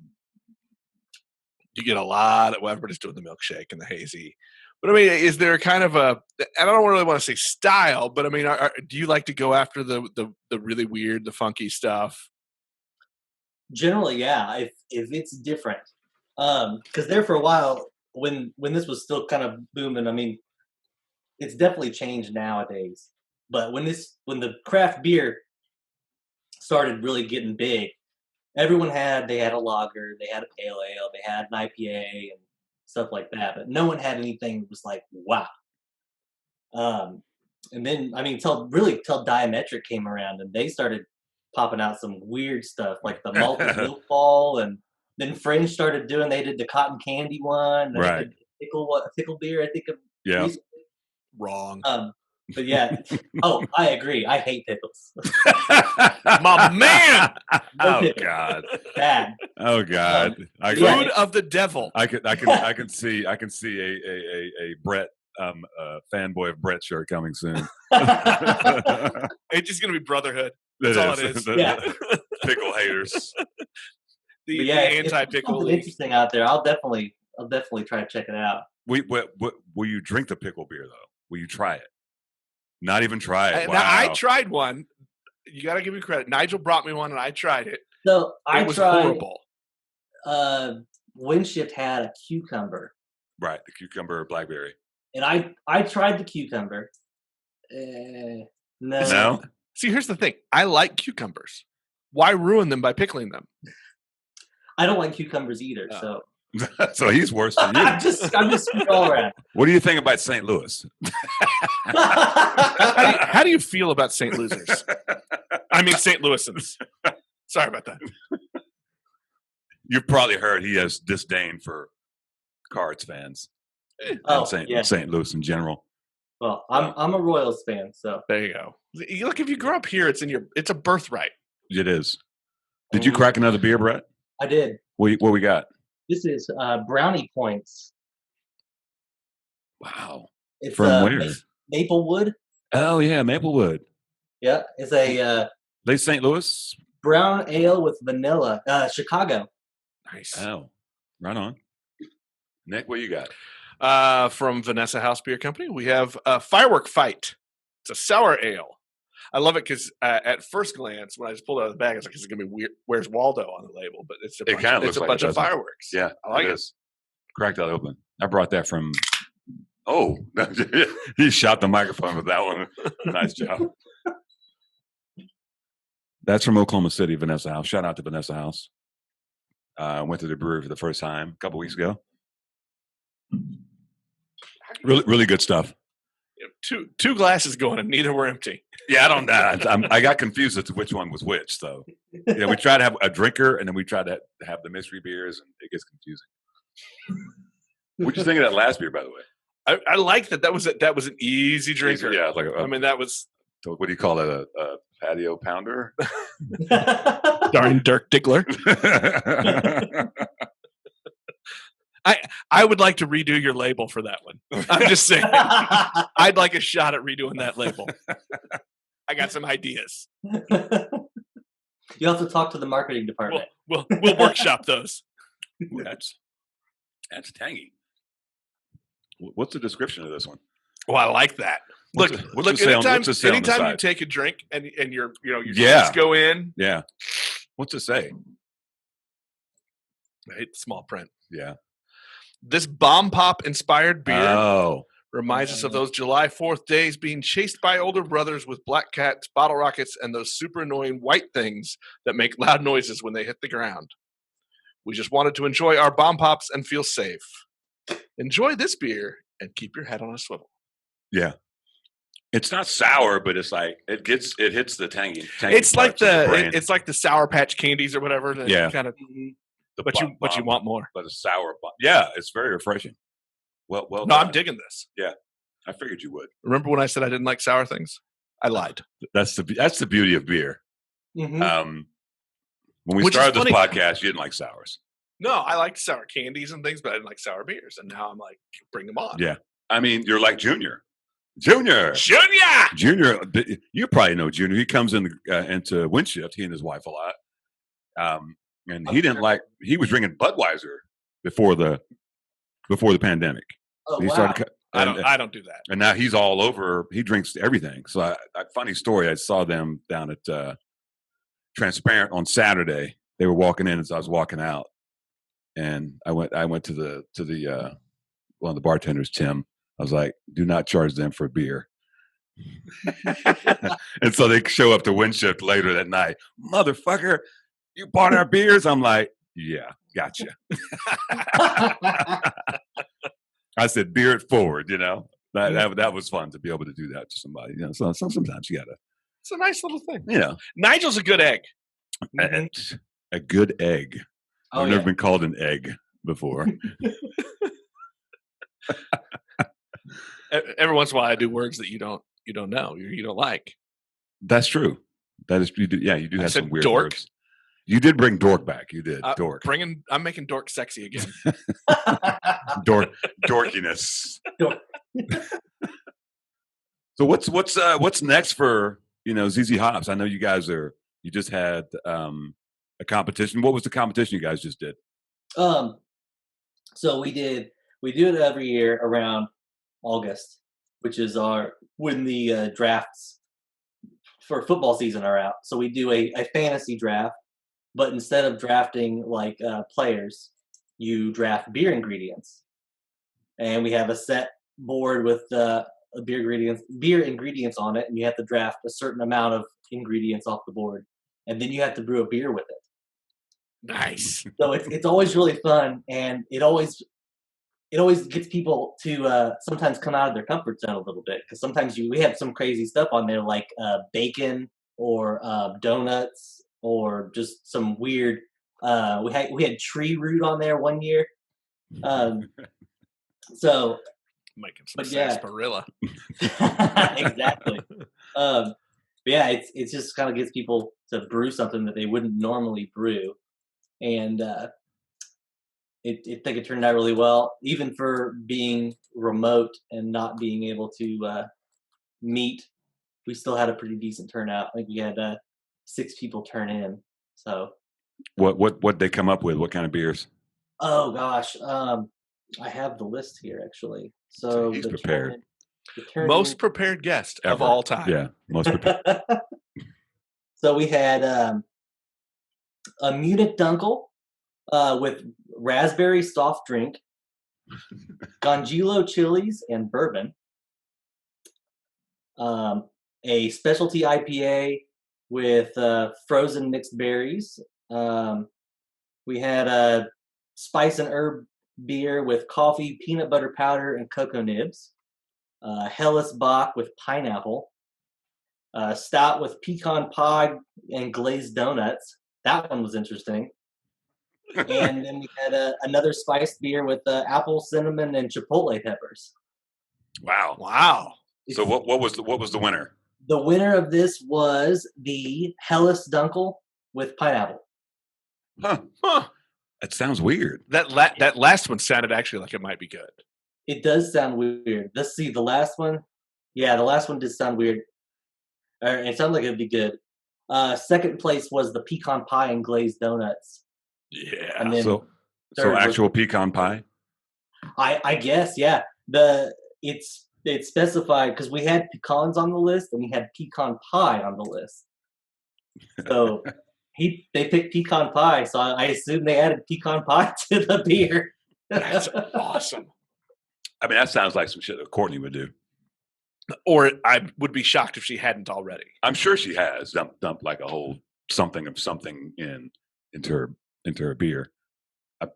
get a lot of everybody's doing the milkshake and the hazy. But I mean, is there kind of a? I don't really want to say style, but I mean, do you like to go after the really weird, the funky stuff? Generally, yeah. If it's different, because there for a while when this was still kind of booming. I mean, it's definitely changed nowadays. But when the craft beer started really getting big, everyone had a lager, they had a pale ale, they had an IPA and stuff like that. But no one had anything that was like wow. And then I mean, till Diametric came around and they started popping out some weird stuff like the malted milk ball, and then Fringe started doing. They did the cotton candy one, right? Pickle beer, I think. Yeah. Wrong. But yeah. Oh, I agree. I hate pickles. My man. Oh pickles. God. Bad. Oh God. Food of the devil. I can see a Brett fanboy of Brett shirt coming soon. It's just gonna be brotherhood. That's all it is. Yeah. Pickle haters. the anti-pickle. Something interesting out there. I'll definitely try to check it out. Will you drink the pickle beer though? Will you try it? Not even try it. Wow. Now, I tried one. You got to give me credit. Nigel brought me one, and I tried it. So it was horrible. Windshift had a cucumber. Right, the cucumber blackberry. And I tried the cucumber. No. No. See, here's the thing. I like cucumbers. Why ruin them by pickling them? I don't like cucumbers either. So. So he's worse than you. I'm just all around. What do you think about St. Louis? How do you feel about St. Louisers? I mean, St. Louisans. Sorry about that. You've probably heard he has disdain for Cards fans. St. Louis in general. Well, I'm a Royals fan, so there you go. Look, if you grow up here, it's a birthright. It is. Did you crack another beer, Brett? I did. What we got? This is Brownie Points. Wow. It's from where? Maplewood. Oh yeah, Maplewood. Yeah, it's a late St. Louis brown ale with vanilla. Chicago. Nice. Oh, right on. Nick, what you got? From Vanessa House Beer Company, we have Firework Fight. It's a sour ale. I love it because at first glance, when I just pulled it out of the bag, I was like, "Is it going to be weird? Where's Waldo on the label?" But it's a bunch of fireworks. Yeah, I like it. Crack that open. I brought that from. Oh, he shot the microphone with that one. Nice job. That's from Oklahoma City, Vanessa House. Shout out to Vanessa House. Went to the brewery for the first time a couple weeks ago. Really, really good stuff. Two glasses going and neither were empty. Yeah, I got confused as to which one was which. So, yeah, we try to have a drinker, and then we try to have the mystery beers, and it gets confusing. What'd you think of that last beer, by the way? I like that. That was an easy drinker. Yeah, like that was. What do you call it? A patio pounder? Darn Dirk Diggler. I would like to redo your label for that one. I'm just saying. I'd like a shot at redoing that label. I got some ideas. You have to talk to the marketing department. We'll workshop those. Ooh, that's tangy. What's the description of this one? Well, I like that. Look, anytime you take a drink and your teeth go in. Yeah. What's it say? I hate the small print. Yeah. This bomb pop inspired beer reminds us of those July 4th days being chased by older brothers with black cats, bottle rockets, and those super annoying white things that make loud noises when they hit the ground. We just wanted to enjoy our bomb pops and feel safe. Enjoy this beer and keep your head on a swivel. Yeah. It's not sour, but it's like it hits the tangy. It's like the Sour Patch Candies or whatever. Yeah. Kind of. But you want more. But a sour bomb. Yeah, it's very refreshing. Well. No, done. I'm digging this. Yeah, I figured you would. Remember when I said I didn't like sour things? I lied. That's the beauty of beer. Mm-hmm. When we started this podcast, you didn't like sours. No, I liked sour candies and things, but I didn't like sour beers. And now I'm like, bring them on. Yeah, I mean, you're like Junior. You probably know Junior. He comes into Windshift. He and his wife a lot. And he didn't like. He was drinking Budweiser before the pandemic. Oh, he wow. started, I don't do that. And now he's all over. He drinks everything. So, funny story. I saw them down at Transparent on Saturday. They were walking in as I was walking out, and I went to the one of the bartenders, Tim. I was like, "Do not charge them for beer." And so they show up to Windshift later that night. Motherfucker, you bought our beers? I'm like, yeah, gotcha. I said, beer it forward, That was fun to be able to do that to somebody. So sometimes you gotta. It's a nice little thing. Nigel's a good egg. A good egg. I've never been called an egg before. Every once in a while, I do words that you don't know, you don't like. That's true. That is, you do. Yeah, you do have some weird dork. words. You did bring dork back. You did dork. I'm making dork sexy again. Dorkiness. So what's next for ZZ Hops? I know you guys you just had a competition. What was the competition you guys just did? So we do it every year around August, which is when the drafts for football season are out. So we do a fantasy draft, but instead of drafting like players, you draft beer ingredients, and we have a set board with beer ingredients on it, and you have to draft a certain amount of ingredients off the board, and then you have to brew a beer with it. Nice. So it's always really fun, and it always gets people to sometimes come out of their comfort zone a little bit, because sometimes we have some crazy stuff on there like bacon or donuts or just some weird. We had tree root on there one year. So making some sarsaparilla. Exactly. Yeah, it's just kind of gets people to brew something that they wouldn't normally brew, and I think it turned out really well, even for being remote and not being able to meet. We still had a pretty decent turnout. I think we had 6 people turn in. So, what they come up with? What kind of beers? Oh gosh, I have the list here actually. So he's prepared. Most prepared guest of all time. Yeah, most prepared. So we had a Munich Dunkel with raspberry soft drink, Gongilo chilies and bourbon, a specialty IPA with frozen mixed berries. We had a spice and herb beer with coffee, peanut butter powder, and cocoa nibs. Helles Bock with pineapple. Stout with pecan pie and glazed donuts. That one was interesting. And then we had another spiced beer with apple, cinnamon, and chipotle peppers. Wow. Wow. So what was the winner? The winner of this was the Helles Dunkel with pineapple. Huh. That sounds weird. That last one sounded actually like it might be good. It does sound weird. Let's see, the last one. Yeah, the last one did sound weird. It sounded like it'd be good. Second place was the pecan pie and glazed donuts. Yeah. And then So third actual was, pecan pie? I guess, yeah. It's specified because we had pecans on the list and we had pecan pie on the list. So they picked pecan pie, so I assume they added pecan pie to the beer. That's awesome. I mean, that sounds like some shit that Courtney would do. Or I would be shocked if she hadn't already. I'm sure she has dumped like a whole something of something into her beer.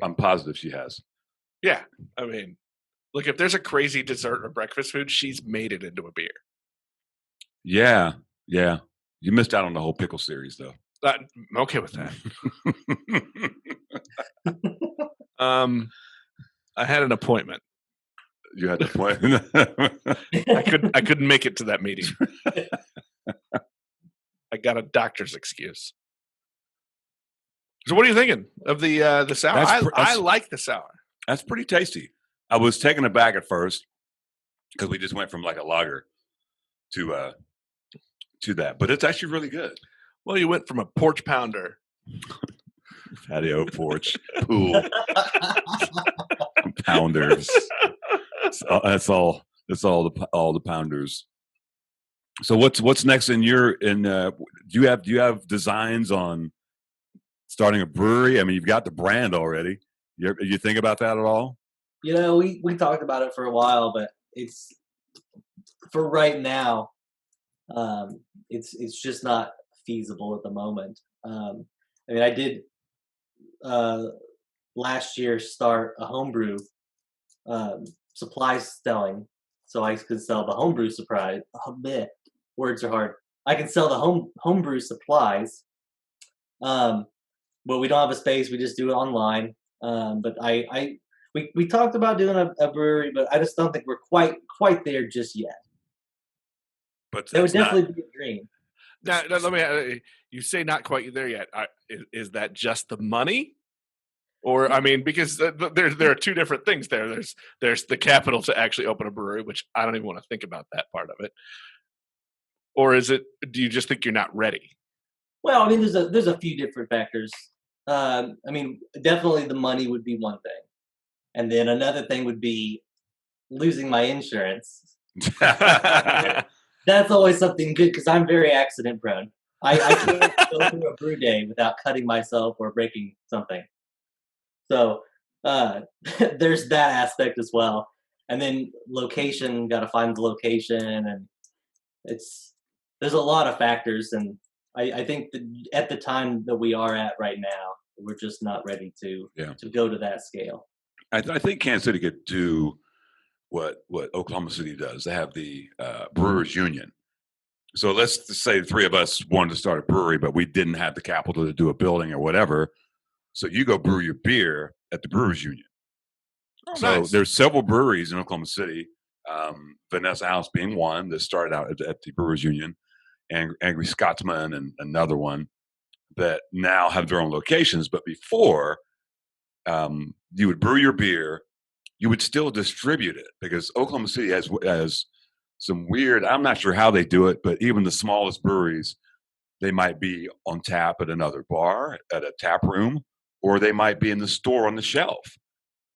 I'm positive she has. Yeah. I mean, look, if there's a crazy dessert or breakfast food, she's made it into a beer. Yeah. You missed out on the whole pickle series, though. I'm okay with that. I had an appointment. You had the point. I couldn't make it to that meeting. I got a doctor's excuse. So, what are you thinking of the sour? I like the sour. That's pretty tasty. I was taken aback at first because we just went from like a lager to that, but it's actually really good. Well, you went from a porch pounder, patio porch, pool, pounders. That's all the pounders. So what's next in your do you have designs on starting a brewery? I mean, you've got the brand already. You think about that at all? You know, we talked about it for a while, but it's for right now. It's just not feasible at the moment. I mean, I did last year start a homebrew supplies selling, so I could sell the homebrew surprise. Words are hard. I can sell the homebrew supplies, but we don't have a space. We just do it online. But we talked about doing a brewery, but I just don't think we're quite there just yet. But that would definitely be a dream. Now, let me. You say not quite there yet. Is that just the money? Or I mean, because there are two different things there. There's the capital to actually open a brewery, which I don't even want to think about that part of it. Or is it? Do you just think you're not ready? Well, I mean, there's a few different factors. I mean, definitely the money would be one thing, and then another thing would be losing my insurance. That's always something good because I'm very accident prone. I can't go through a brew day without cutting myself or breaking something. So there's that aspect as well. And then location, got to find the location, and there's a lot of factors. And I think that at the time that we are at right now, we're just not ready to go to that scale. I think Kansas City could do what Oklahoma City does. They have the Brewers Union. So let's just say the three of us wanted to start a brewery, but we didn't have the capital to do a building or whatever. So you go brew your beer at the Brewers Union. Oh, so nice. There's several breweries in Oklahoma City, Vanessa House being one that started out at the Brewers Union, and Angry Scotsman and another one that now have their own locations. But before, you would brew your beer, you would still distribute it because Oklahoma City has some weird, I'm not sure how they do it, but even the smallest breweries, they might be on tap at another bar, at a tap room, or they might be in the store on the shelf.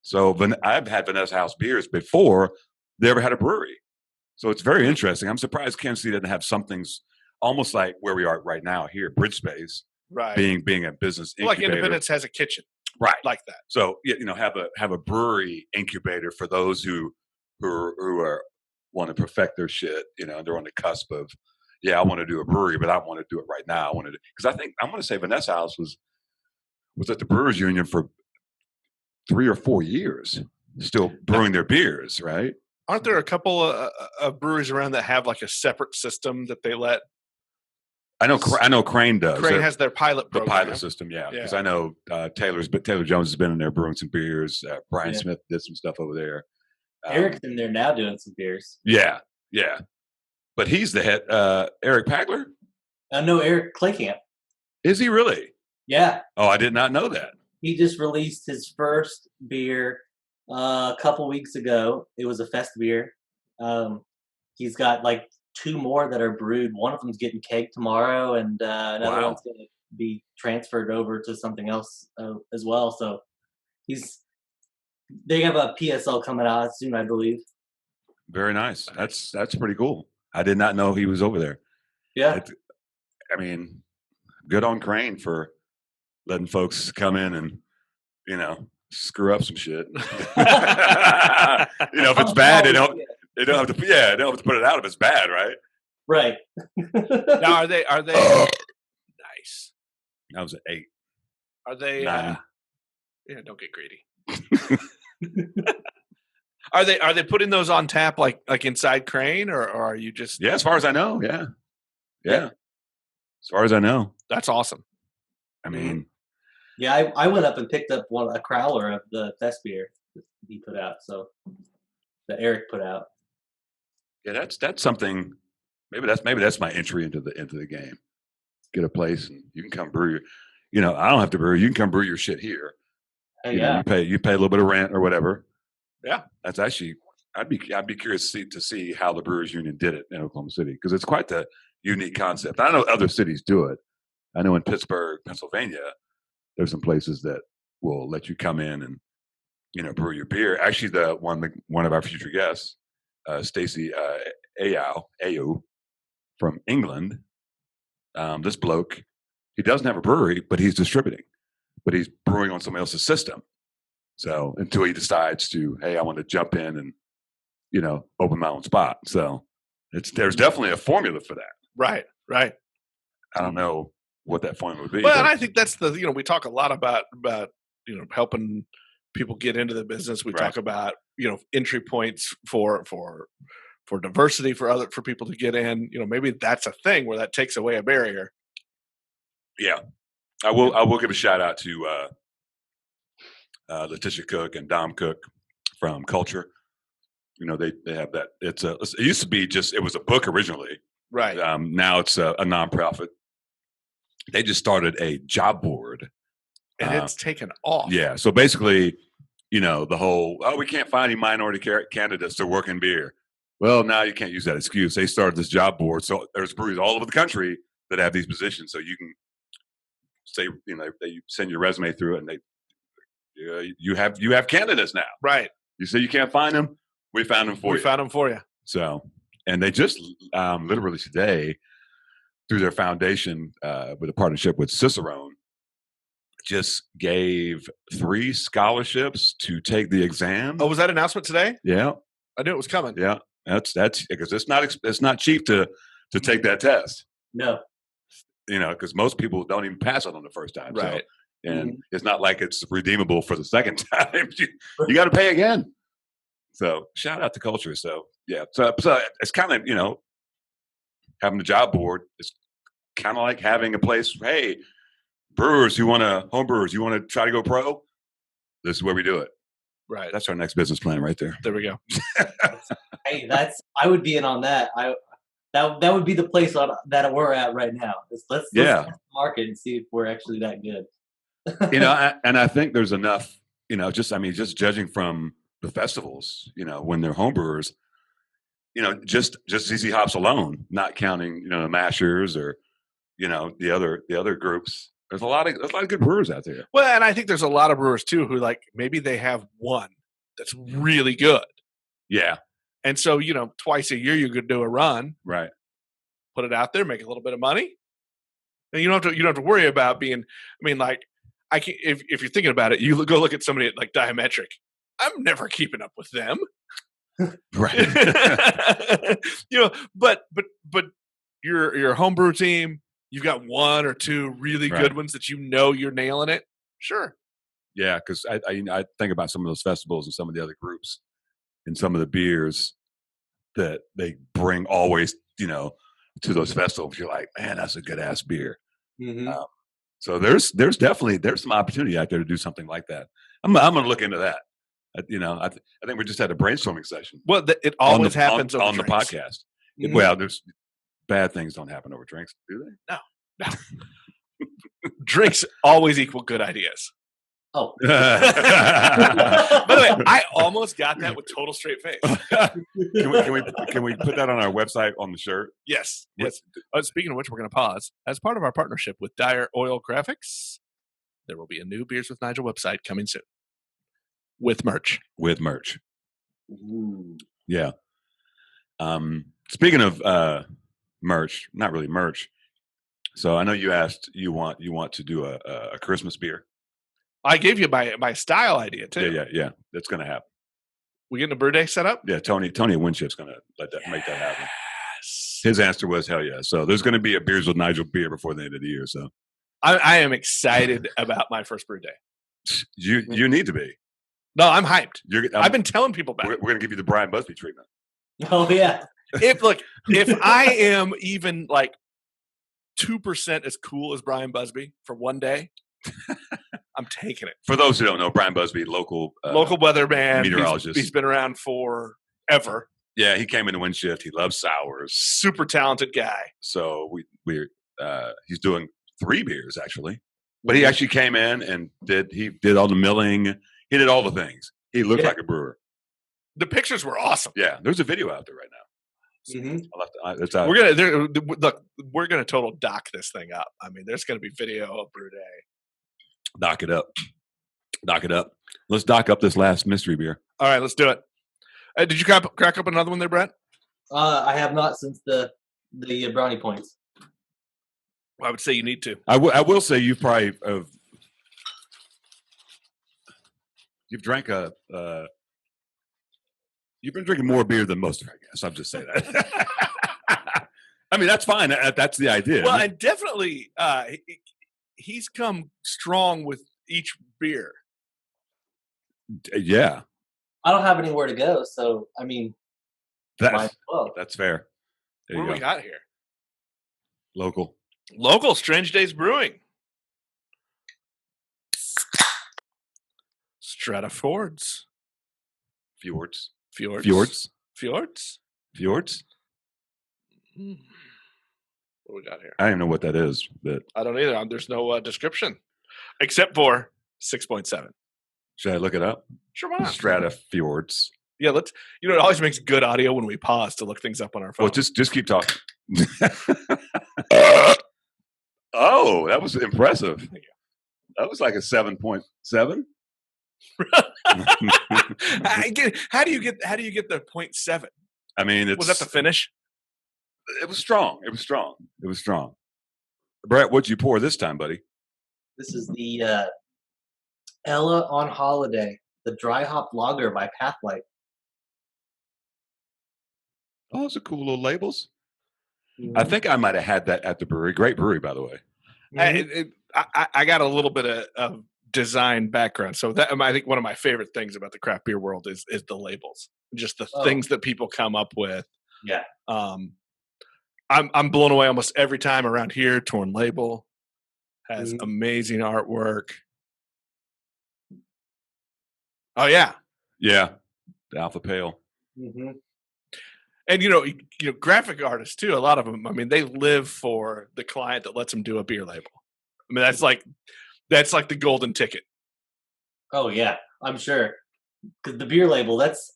So I've had Vanessa House beers before they ever had a brewery. So it's very interesting. I'm surprised Kansas City doesn't have something almost like where we are right now here, Bridge Space, right? Being a business incubator. Like Independence has a kitchen, right? Like that. So have a brewery incubator for those who are want to perfect their shit. They're on the cusp of yeah, I want to do a brewery, but I want to do it right now. I want to because I think I'm going to say Vanessa House was at the Brewers Union for 3 or 4 years, still brewing their beers, right? Aren't there a couple of breweries around that have like a separate system that they let? I know Crane does. Crane has their pilot the program. pilot system, yeah. Because I know Taylor Jones has been in there brewing some beers. Brian Smith did some stuff over there. Eric's in there now doing some beers. Yeah. But he's the head. Eric Pagler? No, Eric Claycamp. Is he really? Yeah. Oh, I did not know that. He just released his first beer a couple weeks ago. It was a fest beer. He's got like 2 more that are brewed. One of them's getting kegged tomorrow, and another one's going to be transferred over to something else as well. So they have a PSL coming out soon, I believe. Very nice. That's pretty cool. I did not know he was over there. Yeah. I mean, good on Crane for letting folks come in and, screw up some shit. If it's bad, they don't have to. Yeah, they don't have to put it out if it's bad, right? Right. Now, are they nice? That was an 8. Are they? 9. Don't get greedy. Are they putting those on tap like inside Crane, or are you just? Yeah, as far as I know, yeah. As far as I know, that's awesome. I mean, yeah, I went up and picked up a crowler of the fest beer that he put out. So that Eric put out. Yeah, that's something. Maybe that's my entry into the game. Get a place and you can come brew your. I don't have to brew. You can come brew your shit here. You pay a little bit of rent or whatever. Yeah, that's actually. I'd be curious to see how the Brewers Union did it in Oklahoma City because it's quite the unique concept. I know other cities do it. I know in Pittsburgh, Pennsylvania, there's some places that will let you come in and brew your beer. Actually, the one of our future guests, Stacey Ayo from England. This bloke, he doesn't have a brewery, but he's distributing, but he's brewing on somebody else's system. So until he decides to, hey, I want to jump in and open my own spot. So there's definitely a formula for that. Right. I don't know what that formula would be. Well, and I think that's we talk a lot about helping people get into the business. We talk about entry points for diversity for people to get in. Maybe that's a thing where that takes away a barrier. Yeah, I will give a shout out to Letitia Cook and Dom Cook from Culture. They have that. It used to be it was a book originally. Right. Now it's a nonprofit. They just started a job board. And it's taken off. Yeah. So basically, the whole, we can't find any minority candidates to work in beer. Well, now you can't use that excuse. They started this job board. So there's breweries all over the country that have these positions. So you can say, they send your resume through it and you have candidates now. Right. You say you can't find them. We found them for you. We found them for you. So, and they just literally today, through their foundation with a partnership with Cicerone, just gave 3 scholarships to take the exam. Oh, was that announcement today? Yeah. I knew it was coming. Yeah. That's because it's not cheap to take that test. No. Because most people don't even pass it on the first time. Right. So, and it's not like it's redeemable for the second time. You got to pay again. So shout out to Culture. So yeah, so it's kind of having a job board. It's kind of like having a place. Hey, brewers who want to homebrewers, you want to try to go pro? This is where we do it. Right. That's our next business plan right there. There we go. Hey, I would be in on that. That would be the place that we're at right now. Let's test the market and see if we're actually that good. And I think there's enough. Just judging from the festivals, when they're homebrewers, just ZZ Hops alone, not counting, the mashers or, the other groups. There's a lot of good brewers out there. Well, and I think there's a lot of brewers too who maybe they have one that's really good. Yeah. And so, twice a year you could do a run. Right. Put it out there, make a little bit of money. And you don't have to worry about being, if you're thinking about it, you go look at somebody at Diametric. I'm never keeping up with them. Right. but your homebrew team, you've got one or two really good ones that you're nailing it. Sure. Yeah, because I think about some of those festivals and some of the other groups and some of the beers that they bring always, to those festivals. You're like, man, that's a good ass beer. Mm-hmm. So there's definitely some opportunity out there to do something like that. I'm going to look into that. I think we just had a brainstorming session. Well, it always happens on the drinks. podcast. Mm-hmm. Well, there's bad things don't happen over drinks, do they? No. Drinks always equal good ideas. Oh. By the way, I almost got that with total straight face. Can we put that on our website on the shirt? Yes. Speaking of which, we're going to pause. As part of our partnership with Dyer Oil Graphics, there will be a new Beers with Nigel website coming soon. With merch. Ooh. Yeah. Speaking of merch, not really merch. So I know you asked you want to do a Christmas beer. I gave you my style idea too. Yeah. That's gonna happen. We getting a brew day set up? Yeah, Tony at Windshift's gonna make that happen. His answer was hell yeah. So there's gonna be a Beers with Nigel beer before the end of the year. So I am excited about my first brew day. You need to be. No, I'm hyped. I've been telling people about it. We're gonna give you the Brian Busby treatment. Oh yeah. If I am even like 2% as cool as Brian Busby for one day, I'm taking it. For those who don't know, Brian Busby, local weatherman, meteorologist. He's been around forever. Yeah, he came into Windshift. He loves sours. Super talented guy. So he's doing 3 beers actually, but he actually came in and did all the milling. He did all the things. He looked like a brewer. The pictures were awesome. Yeah, there's a video out there right now. So Mm-hmm. We're gonna total dock this thing up. I mean, there's gonna be video of brew day. Dock it up. Let's dock up this last mystery beer. All right, let's do it. Did you crack up another one there, Brett? I have not since the Brownie Points. I would say you need to. I will say you've probably you've drank you've been drinking more beer than most of us, I guess. I'll just say that. I mean, that's fine. That's the idea. Well, and definitely he's come strong with each beer. Yeah. I don't have anywhere to go, so I mean, that's fair. There what you do go. we got here? Local Strange Days Brewing. Strat Fjords. Fjords. What do we got here? I don't know what that is, but I don't either. There's no description except for 6.7. Should I look it up? Sure, why not? Strata Fjords. Yeah, let's. It always makes good audio when we pause to look things up on our phone. Well, just keep talking. Oh, that was impressive. Thank you. That was like a 7.7. How do you get the 0.7? I mean, was that the finish? It was strong. Brett, what'd you pour this time, buddy? This is the Ella on Holiday, the dry hop lager by Pathlight. Oh, those are cool little labels. Mm-hmm. I think I might have had that at the brewery. Great brewery, by the way. Mm-hmm. I got a little bit of design background, so that I think one of my favorite things about the craft beer world is the labels, just the things that people come up with. Yeah. I'm blown away almost every time around here. Torn Label has amazing artwork. Oh yeah, the Alpha Pale. Mm-hmm. And graphic artists too. A lot of them. I mean, they live for the client that lets them do a beer label. I mean, that's like the golden ticket. Oh yeah, I'm sure. Because the beer label, that's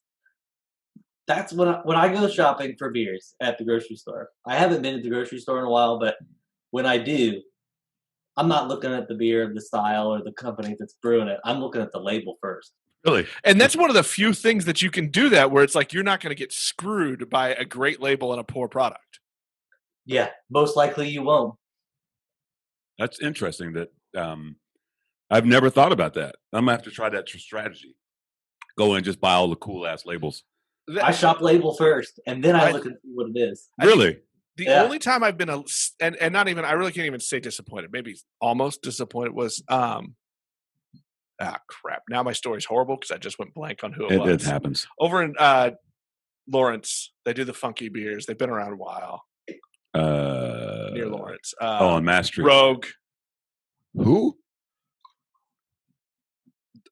when I go shopping for beers at the grocery store. I haven't been at the grocery store in a while, but when I do, I'm not looking at the beer, the style, or the company that's brewing it. I'm looking at the label first. Really? And that's one of the few things that you can do that where it's like you're not going to get screwed by a great label and a poor product. Yeah, most likely you won't. That's interesting. That I've never thought about that. I'm gonna have to try that strategy. Go and just buy all the cool ass labels. I shop label first, and then I look and see what it is. Really? The only time I've been and not even, I really can't even say disappointed, maybe almost disappointed was crap. Now my story's horrible because I just went blank on who it was. It happens. Over in Lawrence, they do the funky beers. They've been around a while. Near Lawrence. On Mass Street. Rogue. Who?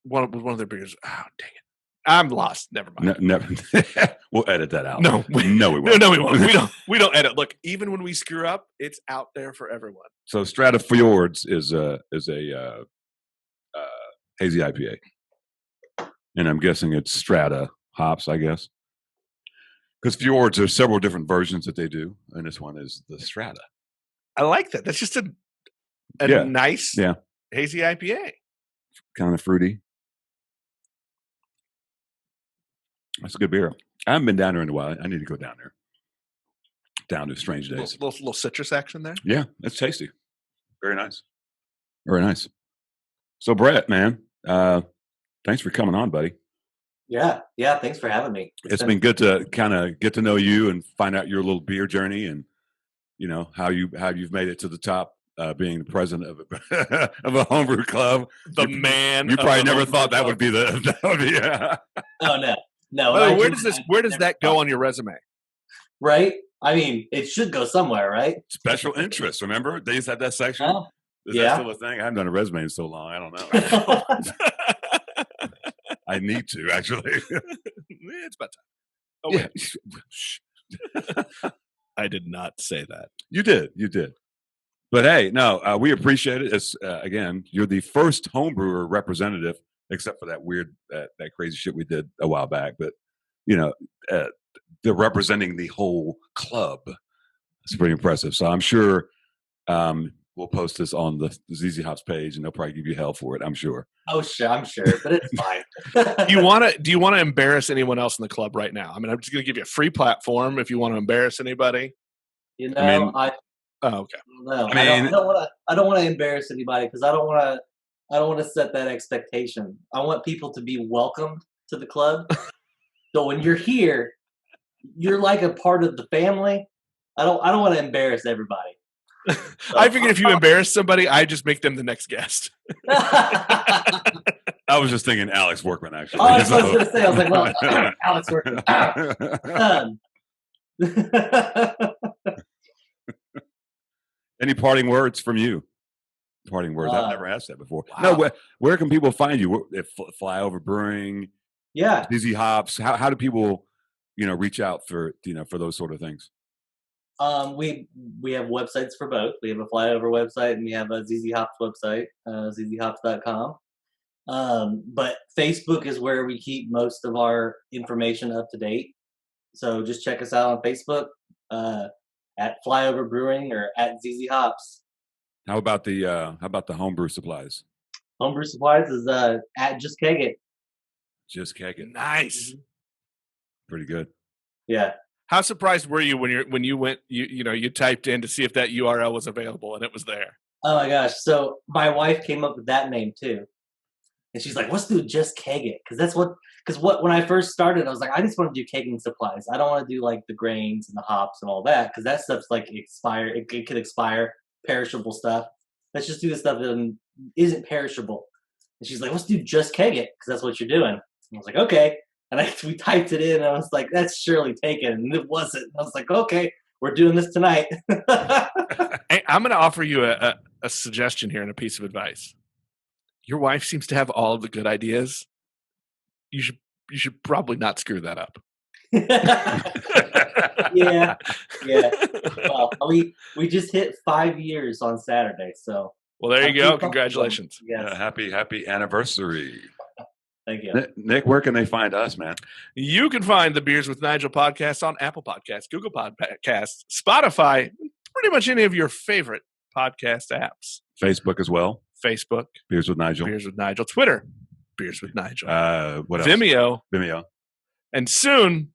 One of their beers. Oh, dang it. I'm lost. Never mind. Never. We'll edit that out. No, we won't. No, we won't. We don't edit. Look, even when we screw up, it's out there for everyone. So Strat Fjords is a hazy IPA, and I'm guessing it's Strata hops, I guess, because Fjords there's several different versions that they do, and this one is the Strata. I like that. That's just a nice hazy IPA. Kind of fruity. That's a good beer. I haven't been down there in a while. I need to go down there. Down to Strange Days. Little citrus action there. Yeah, it's tasty. Very nice. Very nice. So Brett, man, thanks for coming on, buddy. Yeah. Thanks for having me. It's been good to kind of get to know you and find out your little beer journey, and how you've made it to the top, being the president of a homebrew club. The man. You probably never thought that would be the. Oh no. Wait, where does that go on your resume? Right. I mean, it should go somewhere, right? Special interest. Remember, they used to have that section. Is that still a thing? I haven't done a resume in so long. I don't know. I need to actually. It's about time. I did not say that. You did. But hey, no, we appreciate it. It's again, you're the first homebrewer representative, except for that weird, that crazy shit we did a while back. But they're representing the whole club. It's pretty impressive. So I'm sure we'll post this on the ZZ Hops page, and they'll probably give you hell for it. I'm sure. Oh, sure, I'm sure, but it's fine. Do you want to embarrass anyone else in the club right now? I mean, I'm just going to give you a free platform if you want to embarrass anybody. Oh, okay. No, I don't want to embarrass anybody because I don't want to set that expectation. I want people to be welcomed to the club. So when you're here, you're like a part of the family. I don't want to embarrass everybody. So, I figured if you embarrass somebody, I just make them the next guest. I was just thinking Alex Workman, actually. Oh, that's what I was going to say. I was like, well, Alex Workman. Any parting words from you? Parting words. I've never asked that before. Wow. No, where can people find you? If Flyover Brewing, ZZ Hops. How do people, reach out for those sort of things? We have websites for both. We have a Flyover website and we have a ZZ Hops website, zzhops.com. But Facebook is where we keep most of our information up to date. So just check us out on Facebook at Flyover Brewing or at ZZ Hops. How about the homebrew supplies? Homebrew supplies is at Just Keg It. Just Keg It. Nice. Pretty good. Yeah. How surprised were you when you went you typed in to see if that URL was available and it was there? Oh my gosh! So my wife came up with that name too, and she's like, "Let's do Just Keg It," because when I first started, I was like, I just want to do kegging supplies. I don't want to do like the grains and the hops and all that because that stuff's like expire. It could expire, perishable stuff. Let's just do the stuff that isn't perishable. And she's like, "Let's do Just Keg It," because that's what you're doing. And I was like, "Okay." And we typed it in, and I was like, "That's surely taken," and it wasn't. And I was like, "Okay, we're doing this tonight." Hey, I'm going to offer you a suggestion here and a piece of advice. Your wife seems to have all of the good ideas. You should probably not screw that up. Yeah. Well, we just hit 5 years on Saturday, so. Well, there you go. Congratulations. Yes. Happy anniversary. Thank you. Nick, where can they find us, man? You can find the Beers with Nigel podcast on Apple Podcasts, Google Podcasts, Spotify, pretty much any of your favorite podcast apps. Facebook as well. Facebook. Beers with Nigel. Beers with Nigel. Twitter. Beers with Nigel. What else? Vimeo. And soon,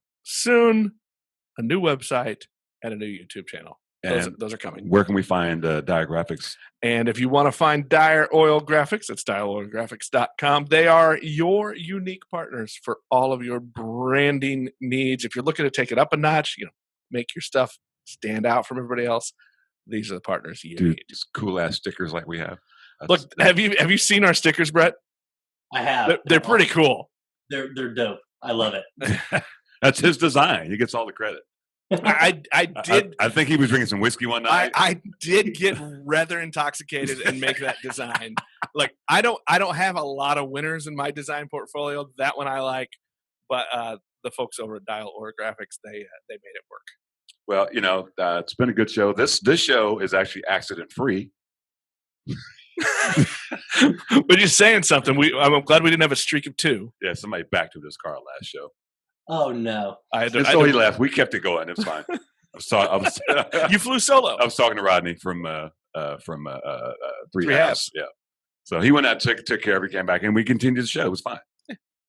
a new website and a new YouTube channel. Those are coming. Where can we find Dire Graphics? And if you want to find Dire Oil Graphics, it's direoilgraphics.com. They are your unique partners for all of your branding needs. If you're looking to take it up a notch, make your stuff stand out from everybody else, these are the partners you Dude, need. just cool ass stickers like we have. Look, have you seen our stickers, Brett? I have. They're pretty cool. They're dope. I love it. That's his design. He gets all the credit. I did. I think he was drinking some whiskey one night. I did get rather intoxicated and make that design. Like I don't have a lot of winners in my design portfolio. That one I like, but the folks over at Dial Orographics, they made it work. Well, it's been a good show. This show is actually accident free. But you're saying something. I'm glad we didn't have a streak of 2. Yeah, somebody backed to this car last show. Oh no! He left. We kept it going. It's fine. You flew solo. I was talking to Rodney from Three Halves. Yeah. So he went out, took care of it, came back, and we continued the show. It was fine.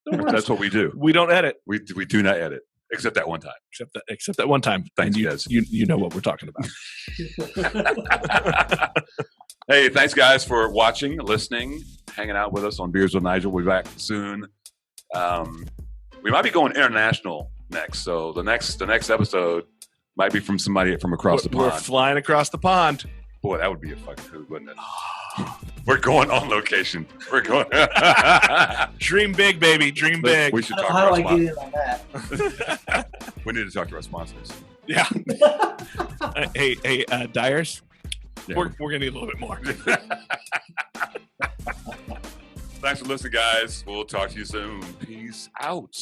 That's what we do. We don't edit. We do not edit, except that one time. Except that one time. Thanks, guys. You know what we're talking about. Hey, thanks guys for watching, listening, hanging out with us on Beers with Nigel. We'll be back soon. We might be going international next, so the next episode might be from somebody from across the pond. We're flying across the pond. Boy, that would be a fucking hoot, wouldn't it? We're going on location. We're going. Dream big, baby. Dream big. We should talk How to do our I get sponsors. in on that? We need to talk to our sponsors. Yeah. Hey, Dyers. Yeah. We're gonna need a little bit more. Thanks for listening, guys. We'll talk to you soon. Peace out.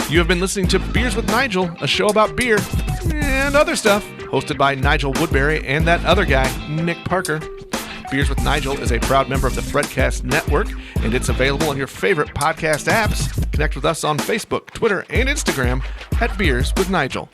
You have been listening to Beers with Nigel, a show about beer and other stuff, hosted by Nigel Woodbury and that other guy, Nick Parker. Beers with Nigel is a proud member of the Fredcast Network, and it's available on your favorite podcast apps. Connect with us on Facebook, Twitter, and Instagram at Beers with Nigel.